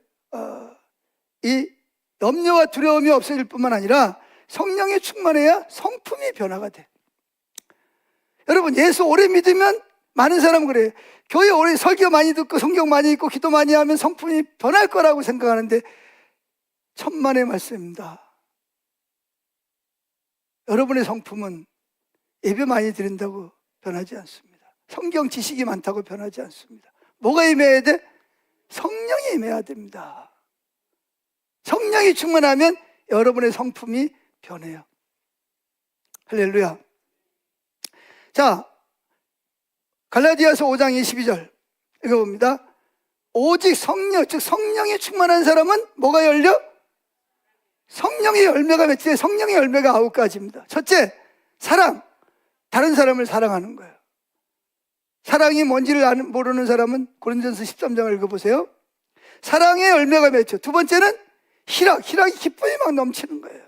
이 염려와 두려움이 없어질 뿐만 아니라 성령이 충만해야 성품이 변화가 돼. 여러분, 예수 오래 믿으면 많은 사람은 그래요. 교회 오래 설교 많이 듣고 성경 많이 읽고 기도 많이 하면 성품이 변할 거라고 생각하는데 천만의 말씀입니다. 여러분의 성품은 예배 많이 드린다고 변하지 않습니다. 성경 지식이 많다고 변하지 않습니다. 뭐가 임해야 돼? 성령이 임해야 됩니다. 성령이 충만하면 여러분의 성품이 변해요. 할렐루야. 자, 갈라디아서 5장 22절 읽어봅니다. 오직 성령, 즉 성령이 충만한 사람은 뭐가 열려? 성령의 열매가 맺히되 성령의 열매가 9가지입니다. 첫째, 사랑. 다른 사람을 사랑하는 거예요. 사랑이 뭔지를 모르는 사람은 고린도전서 13장을 읽어보세요. 사랑의 열매가 맺혀. 두 번째는 희락이 기쁨이 막 넘치는 거예요.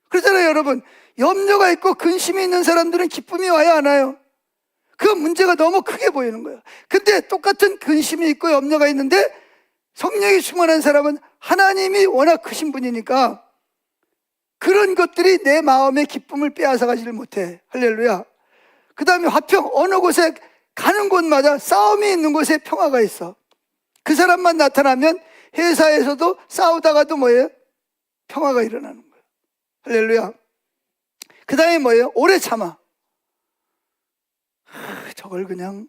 그렇잖아요, 여러분. 염려가 있고 근심이 있는 사람들은 기쁨이 와요, 안 와요? 그 문제가 너무 크게 보이는 거예요. 근데 똑같은 근심이 있고 염려가 있는데 성령이 충만한 사람은 하나님이 워낙 크신 분이니까 그런 것들이 내 마음의 기쁨을 빼앗아가지를 못해. 할렐루야. 그 다음에 화평. 어느 곳에 가는 곳마다 싸움이 있는 곳에 평화가 있어. 그 사람만 나타나면 회사에서도 싸우다가도 뭐예요? 평화가 일어나는 거예요. 할렐루야. 그 다음에 뭐예요? 오래 참아. 저걸 그냥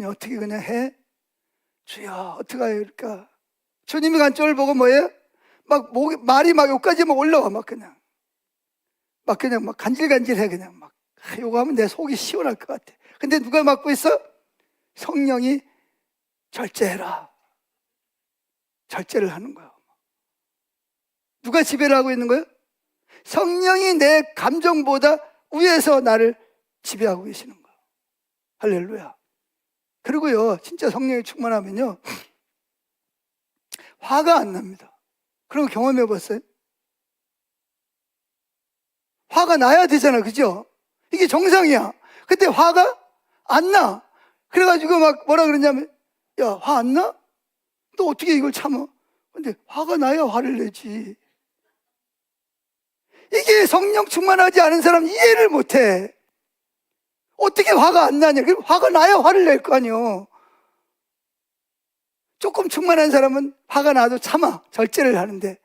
어떻게 그냥 해? 주여 어떻게 해요? 그러니까 주님이 간 쪽을 보고 뭐예요? 막 말이 막 여기까지 막 올라와. 막 그냥 막 간질간질해. 그냥 막 요거 하면 내 속이 시원할 것 같아. 근데 누가 맡고 있어? 성령이 절제해라. 절제를 하는 거야. 누가 지배를 하고 있는 거예요? 성령이 내 감정보다 위에서 나를 지배하고 계시는 거예요. 할렐루야. 그리고요, 진짜 성령이 충만하면요, 화가 안 납니다. 그런 거 경험해 봤어요? 화가 나야 되잖아, 그죠? 이게 정상이야. 근데 화가 안 나. 그래가지고 막 뭐라 그러냐면, 야, 화 안 나? 너 어떻게 이걸 참아? 근데 화가 나야 화를 내지. 이게 성령 충만하지 않은 사람 이해를 못해. 어떻게 화가 안 나냐? 화가 나야 화를 낼 거 아니요. 조금 충만한 사람은 화가 나도 참아. 절제를 하는데,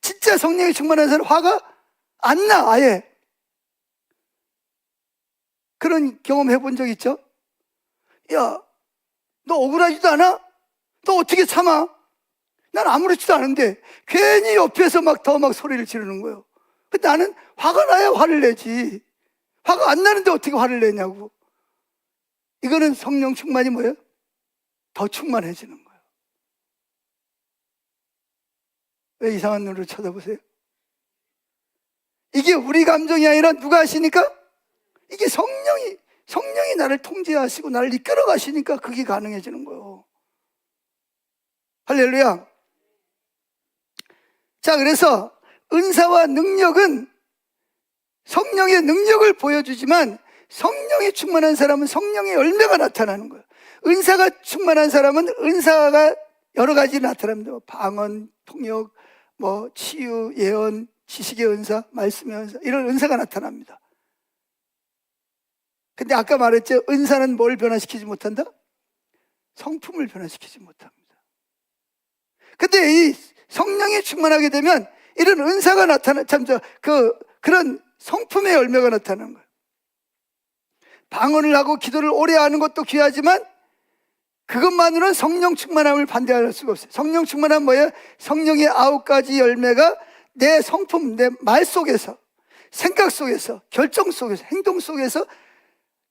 진짜 성령이 충만한 사람은 화가 안 나, 아예. 그런 경험 해본 적 있죠? 야, 너 억울하지도 않아? 너 어떻게 참아? 난 아무렇지도 않은데 괜히 옆에서 막 더 막 소리를 지르는 거예요. 근데 나는 화가 나야 화를 내지. 화가 안 나는데 어떻게 화를 내냐고. 이거는 성령 충만이 뭐예요? 더 충만해지는 거예요. 왜 이상한 눈으로 쳐다보세요? 이게 우리 감정이 아니라 누가 하시니까? 이게 성령이 나를 통제하시고 나를 이끌어 가시니까 그게 가능해지는 거예요. 할렐루야. 자, 그래서 은사와 능력은 성령의 능력을 보여주지만 성령이 충만한 사람은 성령의 열매가 나타나는 거예요. 은사가 충만한 사람은 은사가 여러 가지 나타납니다. 방언, 통역, 뭐 치유, 예언, 지식의 은사, 말씀의 은사, 이런 은사가 나타납니다. 근데 아까 말했죠. 은사는 뭘 변화시키지 못한다? 성품을 변화시키지 못합니다. 근데 이 성령이 충만하게 되면 이런 은사가 그런 성품의 열매가 나타나는 거예요. 방언을 하고 기도를 오래 하는 것도 귀하지만 그것만으로는 성령 충만함을 반대할 수가 없어요. 성령 충만함은 뭐예요? 성령의 9가지 열매가 내 성품, 내 말 속에서, 생각 속에서, 결정 속에서, 행동 속에서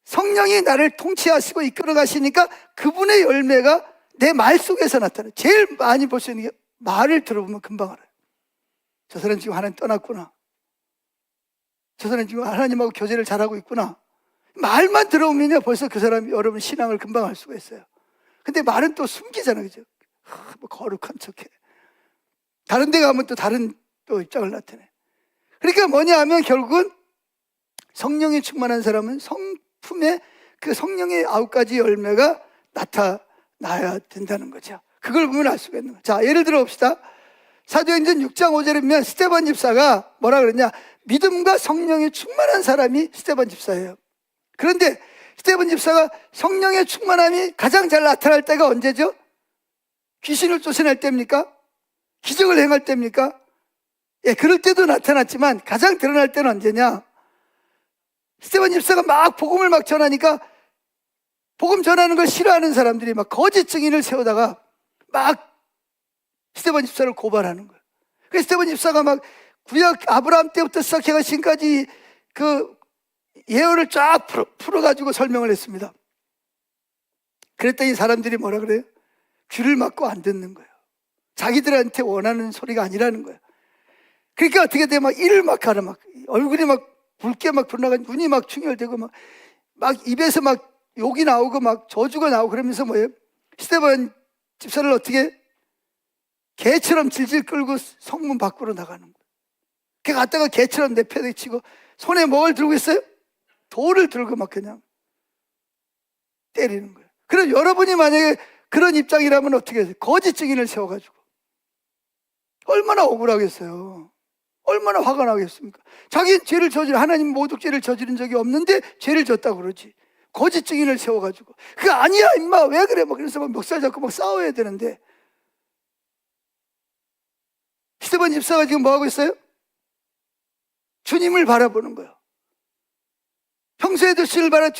성령이 나를 통치하시고 이끌어 가시니까 그분의 열매가 내 말 속에서 나타나요. 제일 많이 볼 수 있는 게 말을 들어보면 금방 알아요. 저 사람 지금 하나님 떠났구나. 저 사람 지금 하나님하고 교제를 잘하고 있구나. 말만 들어오면요 벌써 그 사람이 여러분 신앙을 금방 알 수가 있어요. 근데 말은 또 숨기잖아요, 그죠? 뭐 거룩한 척해. 다른 데 가면 또 다른 또 입장을 나타내. 그러니까 뭐냐 하면 결국은 성령이 충만한 사람은 성품에 그 성령의 9가지 열매가 나타나야 된다는 거죠. 그걸 보면 알 수가 있는 거예요. 자, 예를 들어 봅시다. 사도행전 6장 5절에 보면 스데반 집사가 뭐라 그러냐? 믿음과 성령이 충만한 사람이 스데반 집사예요. 그런데 스데반 집사가 성령의 충만함이 가장 잘 나타날 때가 언제죠? 귀신을 쫓아낼 때입니까? 기적을 행할 때입니까? 예, 그럴 때도 나타났지만 가장 드러날 때는 언제냐? 스데반 집사가 막 복음을 막 전하니까 복음 전하는 걸 싫어하는 사람들이 막 거짓 증인을 세우다가 막 스데반 집사를 고발하는 거예요. 그래서 스데반 집사가 막 구약 아브라함 때부터 시작해서 지금까지 그 예언을 쫙 풀어가지고 설명을 했습니다. 그랬더니 사람들이 뭐라 그래요? 귀를 막고 안 듣는 거예요. 자기들한테 원하는 소리가 아니라는 거예요. 그러니까 어떻게 돼? 막 이를 막 가라, 막 얼굴이 막 붉게 막 불나가지고 눈이 막 충혈되고 막 입에서 막 욕이 나오고 막 저주가 나오고 그러면서 뭐예요? 스데반 집사를 어떻게 개처럼 질질 끌고 성문 밖으로 나가는 거예요. 걔 갔다가 개처럼 내패대 치고 손에 뭘 들고 있어요? 돌을 들고 막 그냥 때리는 거예요. 그럼 여러분이 만약에 그런 입장이라면 어떻게 하세요? 거짓 증인을 세워가지고 얼마나 억울하겠어요. 얼마나 화가 나겠습니까? 자기는 죄를 하나님 모독죄를 저지른 적이 없는데 죄를 졌다고 그러지. 거짓 증인을 세워가지고 그거 아니야 임마 왜 그래? 막 그래서 막 멱살 잡고 막 싸워야 되는데 스데반 집사가 지금 뭐 하고 있어요? 주님을 바라보는 거예요. 평소에도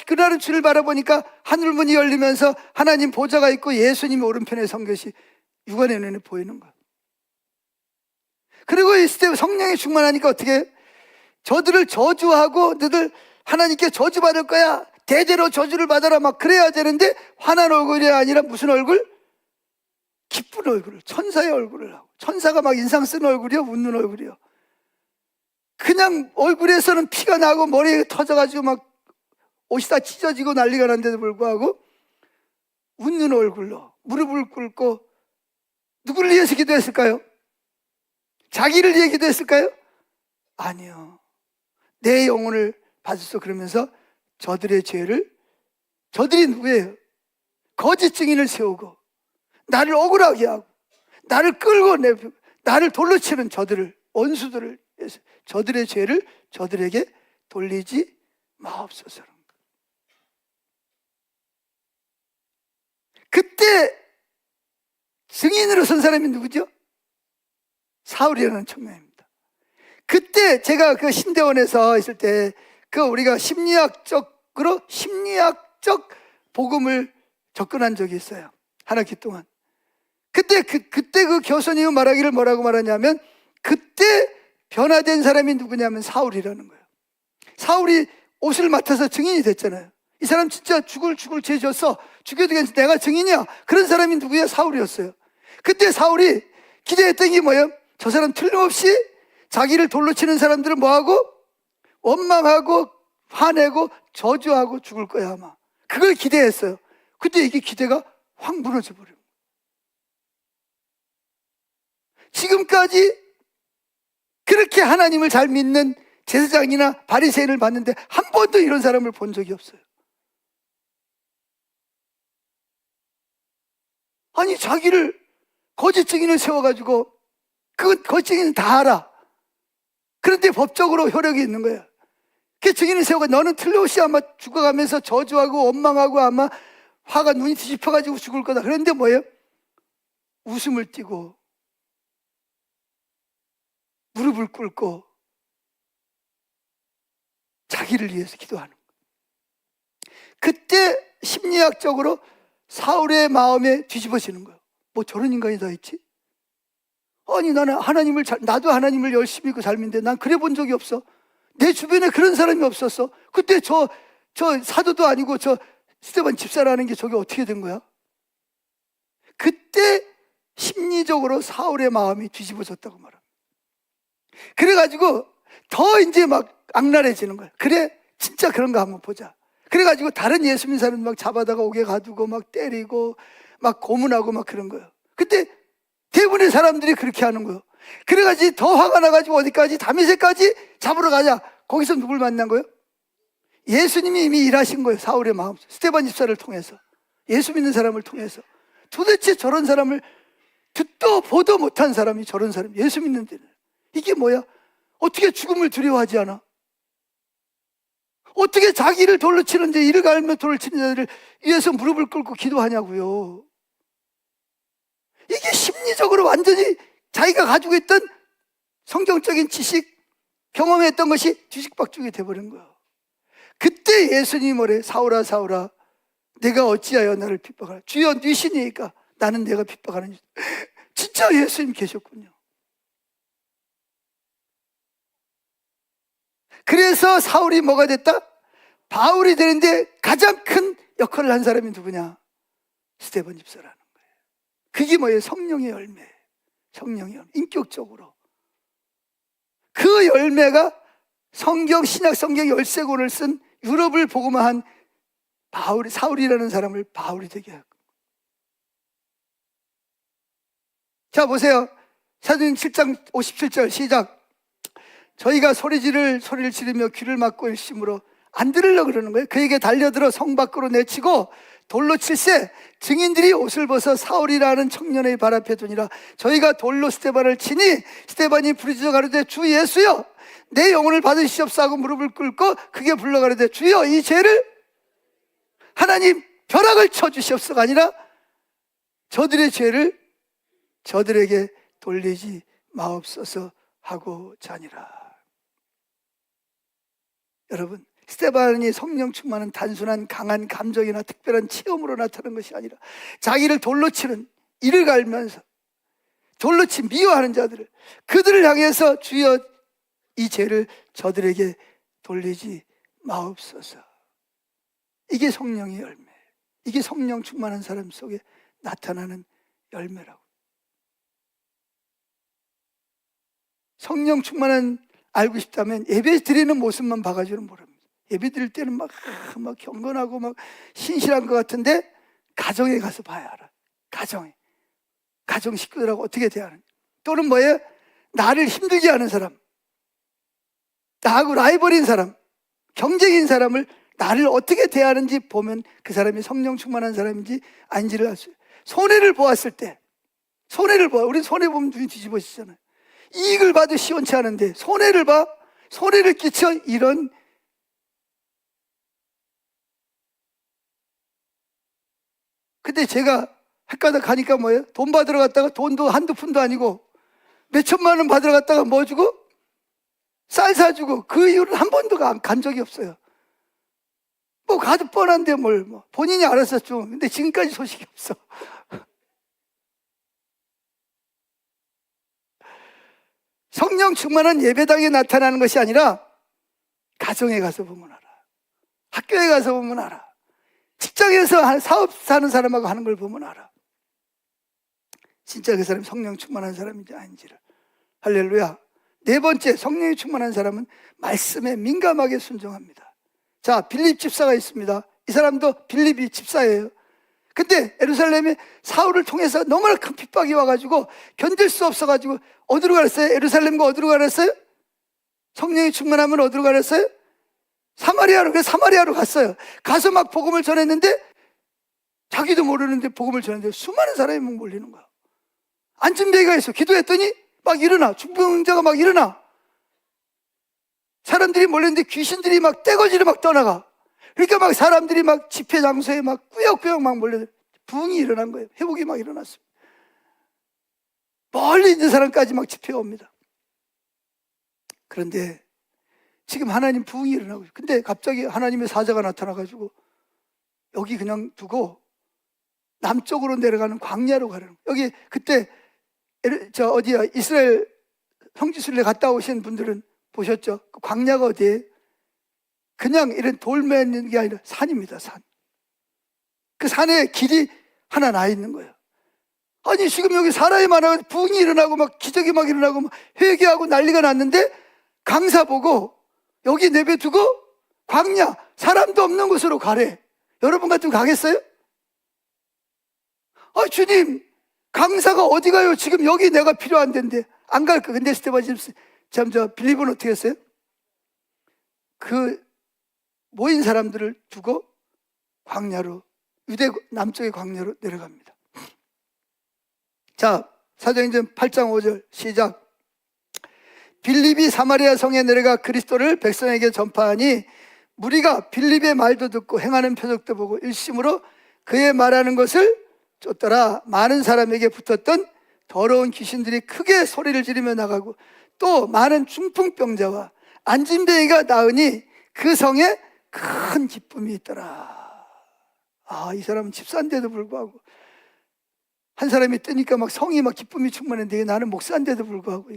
그날은 주를 바라보니까 하늘문이 열리면서 하나님 보좌가 있고 예수님이 오른편에 선 것이 육안의 눈에 보이는 거예요. 그리고 있을 때 성령이 충만하니까 어떻게 해요? 저들을 저주하고 너들 하나님께 저주받을 거야, 대대로 저주를 받아라, 막 그래야 되는데 화난 얼굴이 아니라 무슨 얼굴? 기쁜 얼굴을, 천사의 얼굴을 하고, 천사가 막 인상 쓴 얼굴이요, 웃는 얼굴이요. 그냥 얼굴에서는 피가 나고 머리에 터져가지고 막 옷이 다 찢어지고 난리가 난데도 불구하고 웃는 얼굴로 무릎을 꿇고 누구를 위해서 기도했을까요? 자기를 위해 기도했을까요? 아니요. 내 영혼을 받으소. 그러면서 저들의 죄를, 저들이 누구예요? 거짓 증인을 세우고 나를 억울하게 하고 나를 끌고 나를 돌로 치는 저들을, 원수들을, 저들의 죄를 저들에게 돌리지 마옵소서. 그때 증인으로 선 사람이 누구죠? 사울이라는 청년입니다. 그때 제가 그 신대원에서 있을 때 우리가 심리학적 복음을 접근한 적이 있어요. 한 학기 동안. 그때 그 교수님은 말하기를 뭐라고 말하냐면, 그때 변화된 사람이 누구냐면 사울이라는 거예요. 사울이 옷을 맡아서 증인이 됐잖아요. 이 사람 진짜 죽을 죄 졌어. 죽여도 괜찮아. 내가 증인이야. 그런 사람이 누구야? 사울이었어요. 그때 사울이 기대했던 게 뭐예요? 저 사람 틀림없이 자기를 돌로 치는 사람들을 뭐하고? 원망하고 화내고 저주하고 죽을 거야 아마. 그걸 기대했어요. 근데 이게 기대가 확 무너져 버려요. 지금까지 그렇게 하나님을 잘 믿는 제사장이나 바리새인을 봤는데 한 번도 이런 사람을 본 적이 없어요. 아니, 자기를 거짓 증인을 세워가지고 그 거짓 증인은 다 알아. 그런데 법적으로 효력이 있는 거야. 그 증인을 세우고 너는 틀림없이 아마 죽어가면서 저주하고 원망하고 아마 화가 눈이 뒤집혀가지고 죽을 거다. 그런데 뭐예요? 웃음을 띠고 무릎을 꿇고 자기를 위해서 기도하는 거예요. 그때 심리학적으로 사울의 마음에 뒤집어지는 거예요. 뭐 저런 인간이 다 있지? 아니, 나도 하나님을 열심히 믿고 잘 믿는데 난 그래 본 적이 없어. 내 주변에 그런 사람이 없었어. 그때 저 사도도 아니고 저 스데반 집사라는 게 저게 어떻게 된 거야? 그때 심리적으로 사울의 마음이 뒤집어졌다고 말합니다. 그래가지고 더 이제 막 악랄해지는 거야. 그래, 진짜 그런가 한번 보자. 그래가지고 다른 예수 믿는 사람 막 잡아다가 옥에 가두고 막 때리고 막 고문하고 막 그런 거예요. 그때 대부분의 사람들이 그렇게 하는 거예요. 그래가지고 더 화가 나가지고 어디까지? 다메섹까지 잡으러 가자. 거기서 누굴 만난 거예요? 예수님이 이미 일하신 거예요. 사울의 마음, 스데반 집사를 통해서, 예수 믿는 사람을 통해서. 도대체 저런 사람을 듣도 보도 못한 사람이 저런 사람, 예수 믿는 데는 이게 뭐야? 어떻게 죽음을 두려워하지 않아? 어떻게 자기를 돌로 치는데 이를 갈며 돌을 치는 자들을 위해서 무릎을 꿇고 기도하냐고요. 이게 심리적으로 완전히 자기가 가지고 있던 성경적인 지식, 경험했던 것이 뒤죽박죽이 돼버린 거예요. 그때 예수님이 뭐래? 사울아 사울아 내가 어찌하여 나를 핍박하라. 주여 네 신이니까 나는 내가 핍박하는 진짜 예수님 계셨군요. 그래서 사울이 뭐가 됐다? 바울이 되는데 가장 큰 역할을 한 사람이 누구냐? 스데반 집사라는 거예요. 그게 뭐예요? 성령의 열매. 성령의 열매. 인격적으로 그 열매가 신약 성경 13권을 쓴 유럽을 복음화한 사울이라는 사람을 바울이 되게 하고. 자, 보세요. 사도행 7장 57절 시작. 저희가 소리를 지르며 귀를 막고 일심으로 안 들으려고 그러는 거예요. 그에게 달려들어 성 밖으로 내치고 돌로 칠세 증인들이 옷을 벗어 사울이라는 청년의 발 앞에 두니라. 저희가 돌로 스데반을 치니 스데반이 부르짖어 가로되 주 예수여 내 영혼을 받으시옵소서 하고 무릎을 꿇고 크게 불러 가로되 주여 이 죄를 하나님 벼락을 쳐주시옵소서가 아니라 저들의 죄를 저들에게 돌리지 마옵소서 하고 자니라. 여러분, 스데반이 성령 충만은 단순한 강한 감정이나 특별한 체험으로 나타나는 것이 아니라 자기를 돌로 치는, 이를 갈면서 돌로 치 미워하는 자들을, 그들을 향해서 주여 이 죄를 저들에게 돌리지 마옵소서. 이게 성령의 열매, 이게 성령 충만한 사람 속에 나타나는 열매라고. 성령 충만한 알고 싶다면 예배 드리는 모습만 봐가지고는 모릅니다. 예배 드릴 때는 막 경건하고 막 신실한 것 같은데 가정에 가서 봐야 알아. 가정 식구들하고 어떻게 대하는지. 또는 뭐예요? 나를 힘들게 하는 사람, 나하고 라이벌인 사람, 경쟁인 사람을 나를 어떻게 대하는지 보면 그 사람이 성령 충만한 사람인지 아닌지를 알 수 있어요. 손해를 보았을 때, 우린 손해보면 눈이 뒤집어지잖아요. 이익을 봐도 시원치 않은데 손해를 봐, 손해를 끼쳐, 이런. 근데 제가 학가다 가니까 뭐예요? 돈 받으러 갔다가 돈도 한두 푼도 아니고 몇 천만 원 받으러 갔다가 뭐 주고? 쌀 사주고. 그 이후로는 한 번도 간 적이 없어요. 뭐 가도 뻔한데 뭘, 뭐 본인이 알아서 좀. 근데 지금까지 소식이 없어. 성령 충만한 예배당에 나타나는 것이 아니라 가정에 가서 보면 알아. 학교에 가서 보면 알아. 직장에서 사업 사는 사람하고 하는 걸 보면 알아. 진짜 그 사람이 성령 충만한 사람인지 아닌지를. 할렐루야. 네 번째, 성령이 충만한 사람은 말씀에 민감하게 순종합니다. 자, 빌립 집사가 있습니다. 이 사람도 빌립이 집사예요. 근데 예루살렘에 사울을 통해서 너무나 큰 핍박이 와가지고 견딜 수 없어가지고 어디로 가랬어요? 예루살렘과 어디로 가랬어요? 성령이 충만하면 어디로 가랬어요? 사마리아로. 그래서 사마리아로 갔어요. 가서 막 복음을 전했는데 자기도 모르는데 복음을 전했는데 수많은 사람이 막 몰리는 거야. 안진뱅이가 있어. 기도했더니 막 일어나. 중풍자가 막 일어나. 사람들이 몰렸는데 귀신들이 막 떼거지로 막 떠나가. 그러니까 막 사람들이 막 집회 장소에 막 꾸역꾸역 막 몰려. 부흥이 일어난 거예요. 회복이 막 일어났습니다. 멀리 있는 사람까지 막 집회가 옵니다. 그런데 지금 하나님 부흥이 일어나고 있어요. 근데 갑자기 하나님의 사자가 나타나가지고 여기 그냥 두고 남쪽으로 내려가는 광야로 가라는 거예요. 여기 그때 어디야, 이스라엘 성지순례 갔다 오신 분들은 보셨죠? 그 광야가 어디예요? 그냥 이런 돌만 있는 게 아니라 산입니다. 산. 그 산에 길이 하나 나 있는 거예요. 아니 지금 여기 사람이 많아서 부흥이 일어나고 막 기적이 막 일어나고 막 회개하고 난리가 났는데 강사 보고 여기 내버려두고 광야, 사람도 없는 곳으로 가래. 여러분 같으면 가겠어요? 아, 주님, 강사가 어디 가요? 지금 여기 내가 필요한 데인데 안 갈 거. 근데 스테반 빌립은 어떻게 했어요? 그 모인 사람들을 두고 광야로, 유대 남쪽의 광야로 내려갑니다. 자, 사도행전 8장 5절 시작. 빌립이 사마리아 성에 내려가 그리스도를 백성에게 전파하니 무리가 빌립의 말도 듣고 행하는 표적도 보고 일심으로 그의 말하는 것을 쫓더라. 많은 사람에게 붙었던 더러운 귀신들이 크게 소리를 지르며 나가고 또 많은 중풍병자와 안진뱅이가 나으니 그 성에 큰 기쁨이 있더라. 아, 이 사람은 집사인데도 불구하고, 한 사람이 뜨니까 막 성이 막 기쁨이 충만한데 나는 목사인데도 불구하고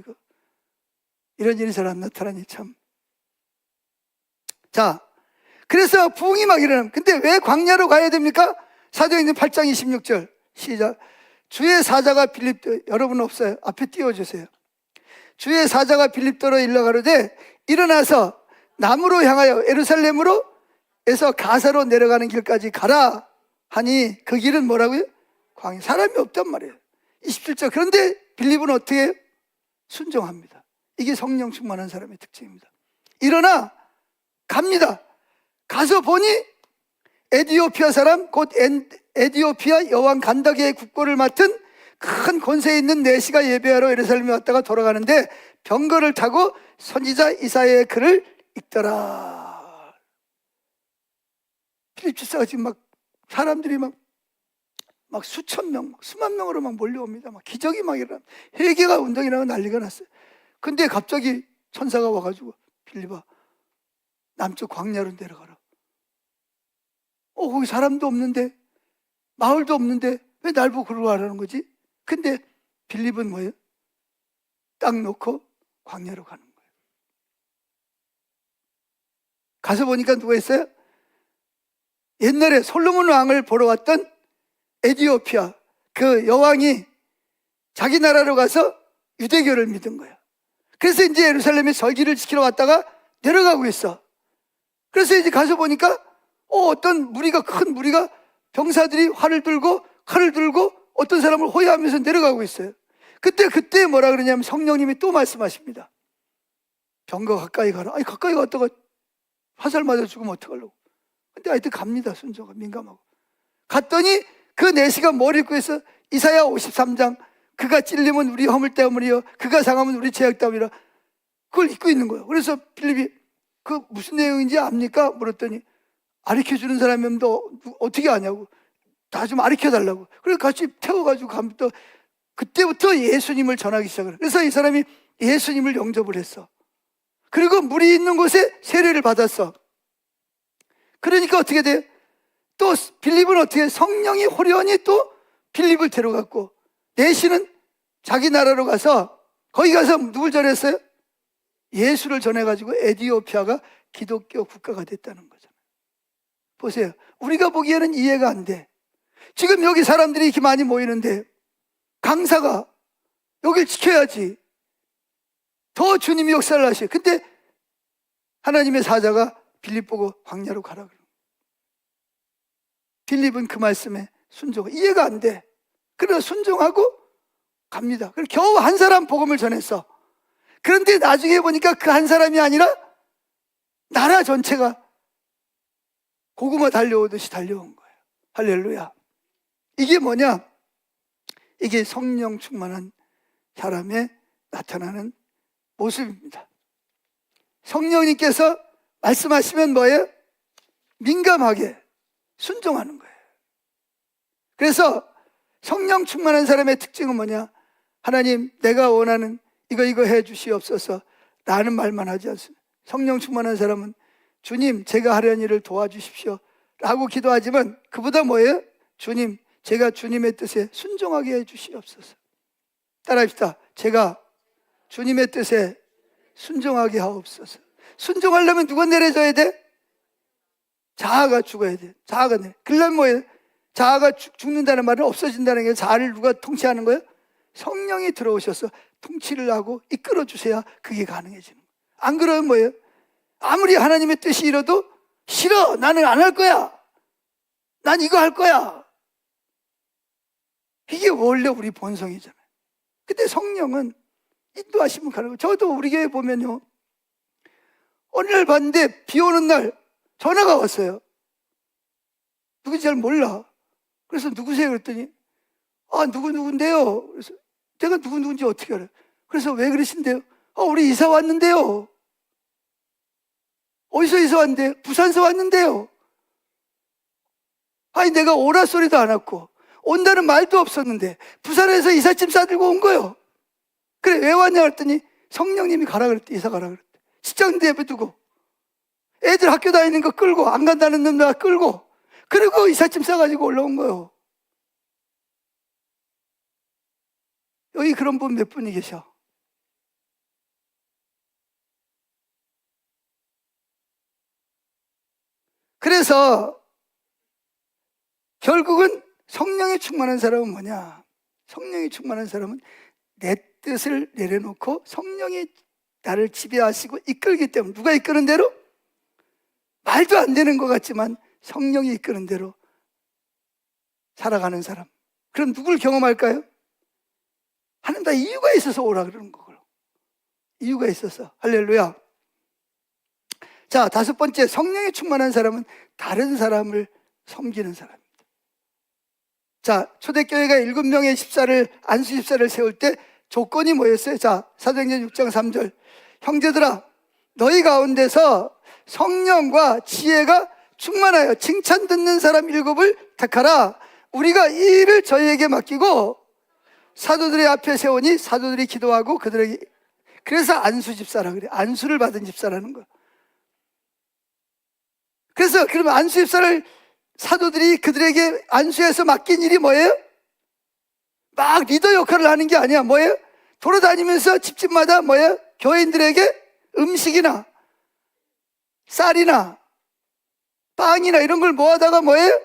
이런 일이 잘 안 나타나니 참. 자, 그래서 부흥이 막 일어나면. 근데 왜 광야로 가야 됩니까? 사도행전 8장 26절 시작. 주의 사자가 빌립도, 여러분 없어요? 앞에 띄워주세요. 주의 사자가 빌립도로 일러가로되 일어나서 남으로 향하여 예루살렘으로 에서 가사로 내려가는 길까지 가라 하니 그 길은 뭐라고요? 광야. 사람이 없단 말이에요. 27절. 그런데 빌립은 어떻게 해요? 순종합니다. 이게 성령 충만한 사람의 특징입니다. 일어나 갑니다. 가서 보니 에디오피아 사람, 곧 에디오피아 여왕 간다게의 국고를 맡은 큰 권세 있는 내시가 예배하러 예루살렘에 왔다가 돌아가는데 병거를 타고 선지자 이사야의 글을 읽더라. 필립 집사가 지금 막 사람들이 막 수천 명, 수만 명으로 막 몰려옵니다. 막 기적이 막 일어나. 회개가 운동이 나고 난리가 났어요. 근데 갑자기 천사가 와가지고 빌립아, 남쪽 광야로 내려가라. 거기 사람도 없는데, 마을도 없는데 왜 날 보고 그러고 하라는 거지? 근데 빌립은 뭐예요? 딱 놓고 광야로 가는 거예요. 가서 보니까 누가 있어요? 옛날에 솔로몬 왕을 보러 왔던 에디오피아 그 여왕이 자기 나라로 가서 유대교를 믿은 거야. 그래서 이제 예루살렘에 절기를 지키러 왔다가 내려가고 있어. 그래서 이제 가서 보니까 어떤 무리가, 큰 무리가, 병사들이 활을 들고 칼을 들고 어떤 사람을 호위하면서 내려가고 있어요. 그때 뭐라 그러냐면 성령님이 또 말씀하십니다. 병거 가까이 가라. 아니 가까이 갔다가 화살 맞아 죽으면 어떡하려고. 근데 하여튼 갑니다. 순종가 민감하고. 갔더니 그 내시가 뭘 읽고 있어? 이사야 53장 그가 찔리면 우리 허물 때문이요 그가 상하면 우리 죄악 때문이라. 그걸 읽고 있는 거예요. 그래서 빌립이 그 무슨 내용인지 압니까? 물었더니 가르쳐주는 사람이 없는데 어떻게 아냐고. 다 좀 가르쳐달라고. 그래서 같이 태워가지고 가면 또 그때부터 예수님을 전하기 시작을. 그래서 이 사람이 예수님을 영접을 했어. 그리고 물이 있는 곳에 세례를 받았어. 그러니까 어떻게 돼? 또 빌립은 어떻게 성령이 호련히 또 빌립을 데려갔고 내시는 자기 나라로 가서 거기 가서 누굴 전했어요? 예수를 전해가지고 에디오피아가 기독교 국가가 됐다는 거잖아요. 보세요. 우리가 보기에는 이해가 안 돼. 지금 여기 사람들이 이렇게 많이 모이는데 강사가 여길 지켜야지. 더 주님이 역사를 하셔. 근데 하나님의 사자가 빌립 보고 광야로 가라 그러는 거예요. 빌립은 그 말씀에 순종. 이해가 안 돼. 그래서 순종하고 갑니다. 그래서 겨우 한 사람 복음을 전했어. 그런데 나중에 보니까 그 한 사람이 아니라 나라 전체가 고구마 달려오듯이 달려온 거예요. 할렐루야. 이게 뭐냐? 이게 성령 충만한 사람의 나타나는 모습입니다. 성령님께서 말씀하시면 뭐예요? 민감하게 순종하는 거예요. 그래서 성령 충만한 사람의 특징은 뭐냐? 하나님, 내가 원하는 이거 해 주시옵소서 라는 말만 하지 않습니다. 성령 충만한 사람은 주님, 제가 하려는 일을 도와주십시오 라고 기도하지만 그보다 뭐예요? 주님, 제가 주님의 뜻에 순종하게 해 주시옵소서. 따라합시다. 제가 주님의 뜻에 순종하게 하옵소서. 순종하려면 누가 내려져야 돼? 자아가 죽어야 돼. 자아가 내려. 그러려면 뭐예요? 자아가 죽는다는 말은 없어진다는 게 자아를 누가 통치하는 거예요? 성령이 들어오셔서 통치를 하고 이끌어 주셔야 그게 가능해지는 거예요. 안 그러면 뭐예요? 아무리 하나님의 뜻이 이뤄도 싫어. 나는 안 할 거야. 난 이거 할 거야. 이게 원래 우리 본성이잖아요. 근데 성령은 인도하시면 가는 거예요. 저도 우리 교회 보면요. 어느 날 봤는데 비 오는 날 전화가 왔어요. 누군지 잘 몰라. 그래서 누구세요? 그랬더니 누군데요? 그래서 제가 누군지 어떻게 알아요? 그래서 왜 그러신데요? 우리 이사 왔는데요. 어디서 이사 왔는데요? 부산서 왔는데요. 아니 내가 오라 소리도 안 했고 온다는 말도 없었는데 부산에서 이삿짐 싸들고 온 거예요. 그래 왜 왔냐 그랬더니 성령님이 가라 그랬대. 이사 가라 그랬대. 시장대 옆에 두고 애들 학교 다니는 거 끌고 안 간다는 놈들 끌고 그리고 이삿짐 싸가지고 올라온 거예요. 여기 그런 분 몇 분이 계셔? 그래서 결국은 성령이 충만한 사람은 뭐냐? 성령이 충만한 사람은 내 뜻을 내려놓고 성령이 나를 지배하시고 이끌기 때문에 누가 이끄는 대로? 말도 안 되는 것 같지만 성령이 이끄는 대로 살아가는 사람. 그럼 누굴 경험할까요? 하는 다 이유가 있어서 오라 그러는 거고요. 이유가 있어서. 할렐루야. 자, 다섯 번째, 성령이 충만한 사람은 다른 사람을 섬기는 사람입니다. 자, 초대교회가 7명의 집사를, 안수 집사를 세울 때 조건이 뭐였어요? 자, 사도행전 6장 3절. 형제들아, 너희 가운데서 성령과 지혜가 충만하여 칭찬 듣는 사람 7을 택하라. 우리가 이 일을 저희에게 맡기고 사도들의 앞에 세우니 사도들이 기도하고 그들에게. 그래서 안수 집사라 그래. 안수를 받은 집사라는 거야. 그래서 그러면 안수입사를 사도들이 그들에게 안수해서 맡긴 일이 뭐예요? 막 리더 역할을 하는 게 아니야. 뭐예요? 돌아다니면서 집집마다 뭐예요? 교인들에게 음식이나 쌀이나 빵이나 이런 걸 모아다가 뭐예요?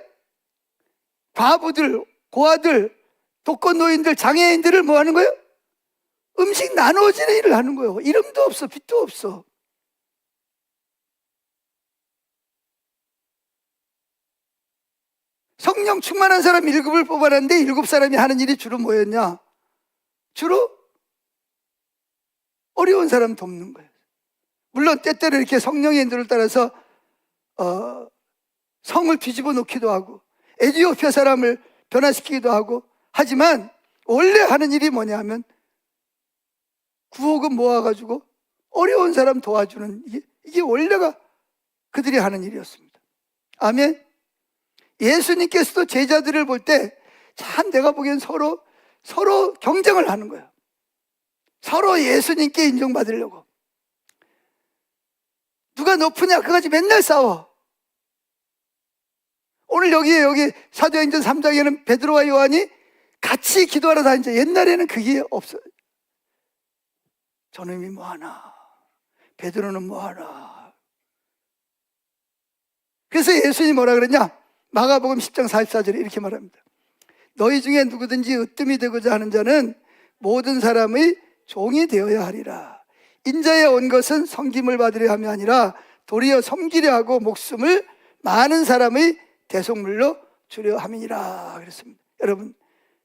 과부들, 고아들, 독거노인들, 장애인들을 뭐 하는 거예요? 음식 나눠지는 일을 하는 거예요. 이름도 없어, 빛도 없어. 성령 충만한 사람 7을 뽑아놨는데 7사람이 하는 일이 주로 뭐였냐? 주로 어려운 사람 돕는 거예요. 물론 때때로 이렇게 성령의 인도를 따라서 성을 뒤집어 놓기도 하고 에티오피아 사람을 변화시키기도 하고 하지만 원래 하는 일이 뭐냐 하면 구호금 모아가지고 어려운 사람 도와주는 이게 원래가 그들이 하는 일이었습니다. 아멘. 예수님께서도 제자들을 볼 때 참 내가 보기엔 서로 경쟁을 하는 거예요. 서로 예수님께 인정받으려고. 누가 높으냐 그거 가지고 맨날 싸워. 오늘 여기 사도행전 3장에는 베드로와 요한이 같이 기도하러 다니죠. 옛날에는 그게 없어요. 저놈이 뭐하나, 베드로는 뭐하나. 그래서 예수님이 뭐라 그랬냐? 마가복음 10장 44절에 이렇게 말합니다. 너희 중에 누구든지 으뜸이 되고자 하는 자는 모든 사람의 종이 되어야 하리라. 인자에 온 것은 섬김을 받으려 함이 아니라 도리어 섬기려 하고 목숨을 많은 사람의 대속물로 주려 함이니라 그랬습니다. 여러분,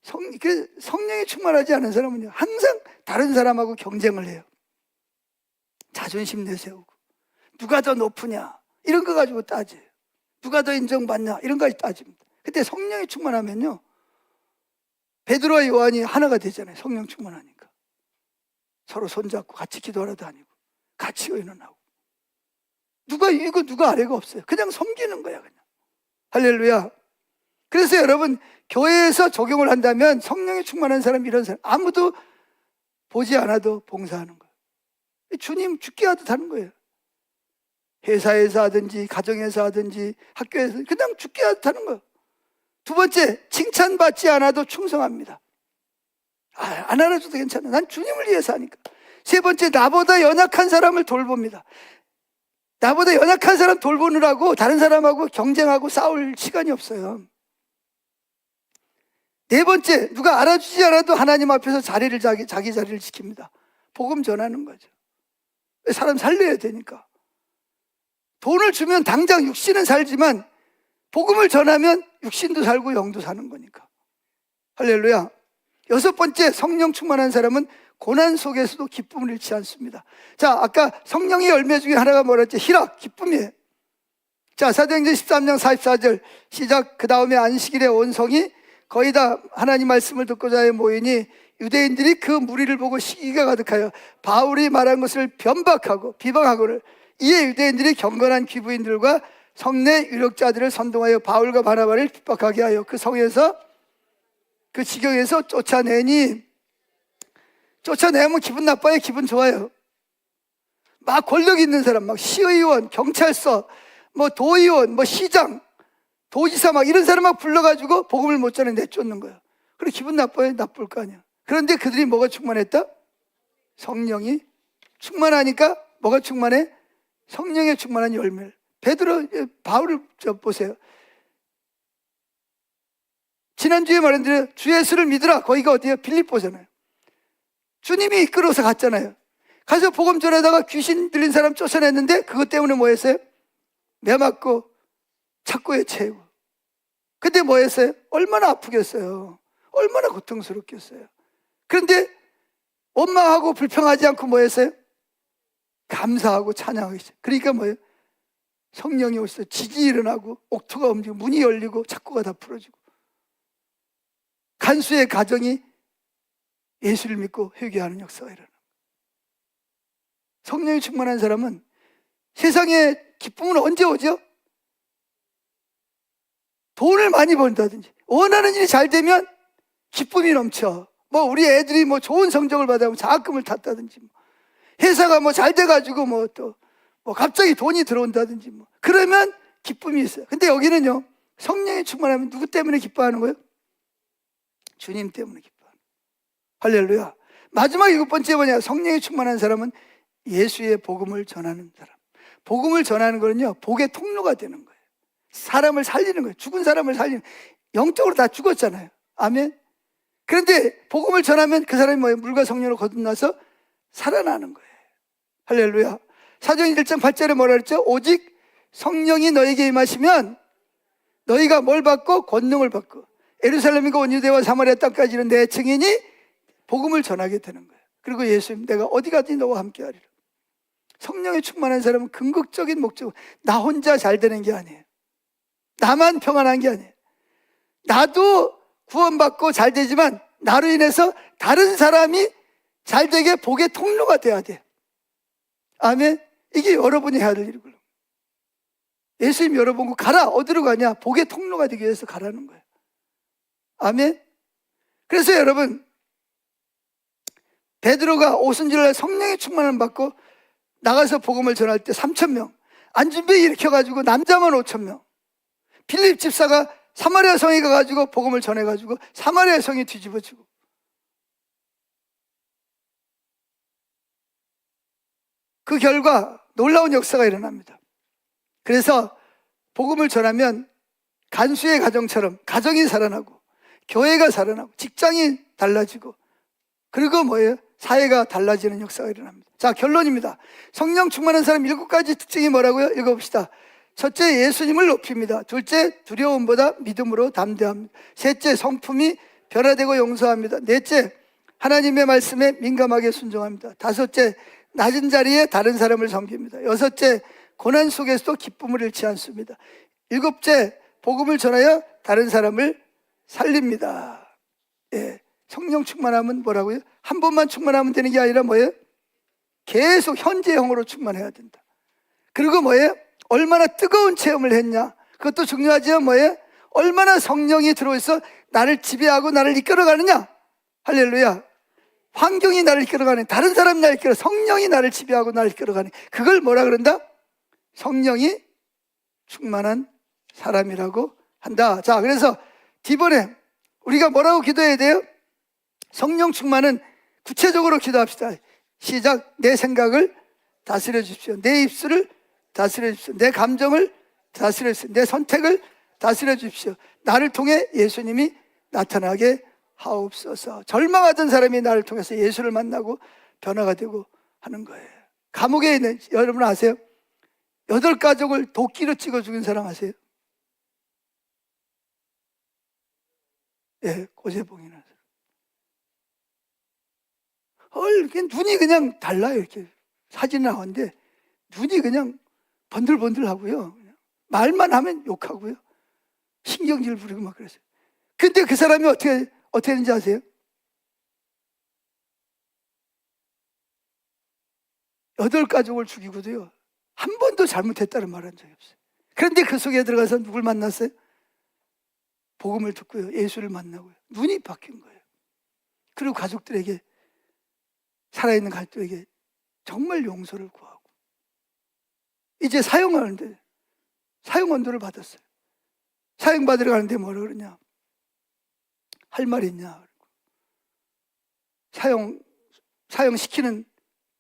성령이 충만하지 않은 사람은요 항상 다른 사람하고 경쟁을 해요. 자존심 내세우고 누가 더 높으냐 이런 거 가지고 따져요. 누가 더 인정받냐 이런 거 가지고 따집니다. 그때 성령이 충만하면요 베드로와 요한이 하나가 되잖아요. 성령 충만하니까 서로 손잡고 같이 기도하러 다니고 같이 의논하고 누가 이고 누가 아래가 없어요. 그냥 섬기는 거야 그냥. 할렐루야. 그래서 여러분 교회에서 적용을 한다면 성령이 충만한 사람 이런 사람 아무도 보지 않아도 봉사하는 거예요. 주님 죽게 하듯 하는 거예요. 회사에서 하든지 가정에서 하든지 학교에서 그냥 죽게 하듯 하는 거예요. 두 번째, 칭찬받지 않아도 충성합니다. 안 알아줘도 괜찮아. 난 주님을 위해서 하니까. 세 번째, 나보다 연약한 사람을 돌봅니다. 나보다 연약한 사람 돌보느라고 다른 사람하고 경쟁하고 싸울 시간이 없어요. 네 번째, 누가 알아주지 않아도 하나님 앞에서 자기 자리를 지킵니다. 복음 전하는 거죠. 사람 살려야 되니까. 돈을 주면 당장 육신은 살지만 복음을 전하면 육신도 살고 영도 사는 거니까. 할렐루야. 여섯 번째, 성령 충만한 사람은 고난 속에서도 기쁨을 잃지 않습니다. 자, 아까 성령의 열매 중에 하나가 뭐라 했지? 희락, 기쁨이에요. 자, 사도행전 13장 44절 시작. 그 다음에 안식일에 온 성이 거의 다 하나님 말씀을 듣고자 모이니 유대인들이 그 무리를 보고 시기가 가득하여 바울이 말한 것을 변박하고 비방하고를 이에 유대인들이 경건한 귀부인들과 성내 유력자들을 선동하여 바울과 바나바를 핍박하게 하여 그 성에서 그 지경에서 쫓아내면 기분 나빠요? 기분 좋아요? 막 권력 있는 사람, 막 시의원, 경찰서, 뭐 도의원, 뭐 시장, 도지사 막 이런 사람 막 불러가지고 복음을 못 전해 내쫓는 거예요. 그래 기분 나빠요? 나쁠 거 아니야. 그런데 그들이 뭐가 충만했다? 성령이 충만하니까 뭐가 충만해? 성령에 충만한 열매를. 바울을 보세요. 지난주에 말한 대로 주 예수를 믿으라. 거기가 어디예요? 빌립보잖아요. 주님이 이끌어서 갔잖아요. 가서 복음 전하다가 귀신 들린 사람 쫓아냈는데 그것 때문에 뭐 했어요? 매 맞고 착고에 채우고. 근데 뭐 했어요? 얼마나 아프겠어요. 얼마나 고통스럽겠어요. 그런데 원망하고 불평하지 않고 뭐 했어요? 감사하고 찬양하고 있어요. 그러니까 뭐예요? 성령이 오셔서 지진이 일어나고 옥토가 움직이고 문이 열리고 착고가 다 풀어지고 간수의 가정이 예수를 믿고 회개하는 역사가 일어나는 거예요. 성령이 충만한 사람은 세상에 기쁨은 언제 오죠? 돈을 많이 번다든지 원하는 일이 잘 되면 기쁨이 넘쳐. 뭐 우리 애들이 뭐 좋은 성적을 받아면 장학금을 탔다든지 회사가 뭐 잘 돼가지고 뭐 또 뭐 갑자기 돈이 들어온다든지 뭐 그러면 기쁨이 있어요. 근데 여기는요, 성령이 충만하면 누구 때문에 기뻐하는 거예요? 주님 때문에 기뻐하는 거예요. 할렐루야. 마지막 7번째 뭐냐? 성령이 충만한 사람은 예수의 복음을 전하는 사람. 복음을 전하는 거는요, 복의 통로가 되는 거예요. 사람을 살리는 거예요. 죽은 사람을 살리는, 영적으로 다 죽었잖아요. 아멘. 그런데 복음을 전하면 그 사람이 뭐예요? 물과 성령으로 거듭나서 살아나는 거예요. 할렐루야. 사도행 1장 8절에 뭐라 그랬죠? 오직 성령이 너에게 임하시면 너희가 뭘 받고? 권능을 받고 예루살렘과 온 유대와 사마리아 땅까지 이른 내 증인이 복음을 전하게 되는 거예요. 그리고 예수님, 내가 어디 가든지 너와 함께 하리라. 성령에 충만한 사람은 궁극적인 목적은 나 혼자 잘 되는 게 아니에요. 나만 평안한 게 아니에요. 나도 구원받고 잘 되지만 나로 인해서 다른 사람이 잘 되게 복의 통로가 돼야 돼요. 아멘. 이게 여러분이 해야 될 일이고요. 예수님 열어보고 가라. 어디로 가냐? 복의 통로가 되기 위해서 가라는 거예요. 아멘. 그래서 여러분, 베드로가 오순절날 성령의 충만을 받고 나가서 복음을 전할 때 3,000명, 안준비 일으켜가지고 남자만 5,000명, 빌립 집사가 사마리아 성에 가가지고 복음을 전해가지고 사마리아 성이 뒤집어지고, 그 결과 놀라운 역사가 일어납니다. 그래서 복음을 전하면 간수의 가정처럼 가정이 살아나고 교회가 살아나고 직장이 달라지고, 그리고 뭐예요? 사회가 달라지는 역사가 일어납니다. 자, 결론입니다. 성령 충만한 사람 7가지 특징이 뭐라고요? 읽어봅시다. 첫째, 예수님을 높입니다. 둘째, 두려움보다 믿음으로 담대합니다. 셋째, 성품이 변화되고 용서합니다. 넷째, 하나님의 말씀에 민감하게 순종합니다. 다섯째, 낮은 자리에 다른 사람을 섬깁니다. 여섯째, 고난 속에서도 기쁨을 잃지 않습니다. 일곱째, 복음을 전하여 다른 사람을 살립니다. 예, 성령 충만하면 뭐라고요? 한 번만 충만하면 되는 게 아니라 뭐예요? 계속 현재형으로 충만해야 된다. 그리고 뭐예요? 얼마나 뜨거운 체험을 했냐, 그것도 중요하지만 뭐예요? 얼마나 성령이 들어와서 나를 지배하고 나를 이끌어가느냐. 할렐루야. 환경이 나를 이끌어가는, 다른 사람이 나를 이끌어, 성령이 나를 지배하고 나를 이끌어가는, 그걸 뭐라 그런다? 성령이 충만한 사람이라고 한다. 자, 그래서 이번에 우리가 뭐라고 기도해야 돼요? 성령 충만은 구체적으로 기도합시다. 시작. 내 생각을 다스려 주십시오. 내 입술을 다스려 주십시오. 내 감정을 다스려 주십시오. 내 선택을 다스려 주십시오. 나를 통해 예수님이 나타나게 하옵소서. 절망하던 사람이 나를 통해서 예수를 만나고 변화가 되고 하는 거예요. 감옥에 있는, 여러분 아세요? 8가족을 도끼로 찍어 죽인 사람 아세요? 예, 고재봉이라는 사람. 이렇게 눈이 그냥 달라요. 이렇게 사진 나왔는데 눈이 그냥 번들번들하고요. 말만 하면 욕하고요. 신경질 부리고 막 그랬어요. 근데 그 사람이 어떻게 했는지 아세요? 8가족을 죽이고도요, 한 번도 잘못했다는 말 한 적이 없어요. 그런데 그 속에 들어가서 누굴 만났어요? 복음을 듣고요, 예수를 만나고요, 눈이 바뀐 거예요. 그리고 가족들에게, 살아있는 가족들에게 정말 용서를 구하고 이제 사형하는데 사형 언도를 받았어요. 사형 받으러 가는데 뭐라 그러냐, 할 말이 있냐. 사형시키는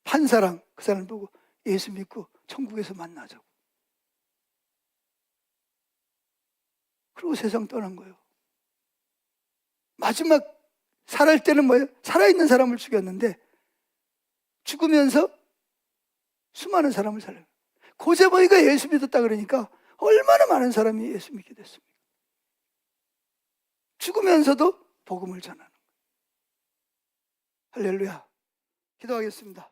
판사랑 그 사람을 보고 예수 믿고 천국에서 만나자고. 그리고 세상 떠난 거예요. 마지막 살아갈 때는 뭐예요? 살아있는 사람을 죽였는데 죽으면서 수많은 사람을 살려요. 고재봉이가 예수 믿었다 그러니까 얼마나 많은 사람이 예수 믿게 됐습니까? 죽으면서도 복음을 전하는 거예요. 할렐루야. 기도하겠습니다.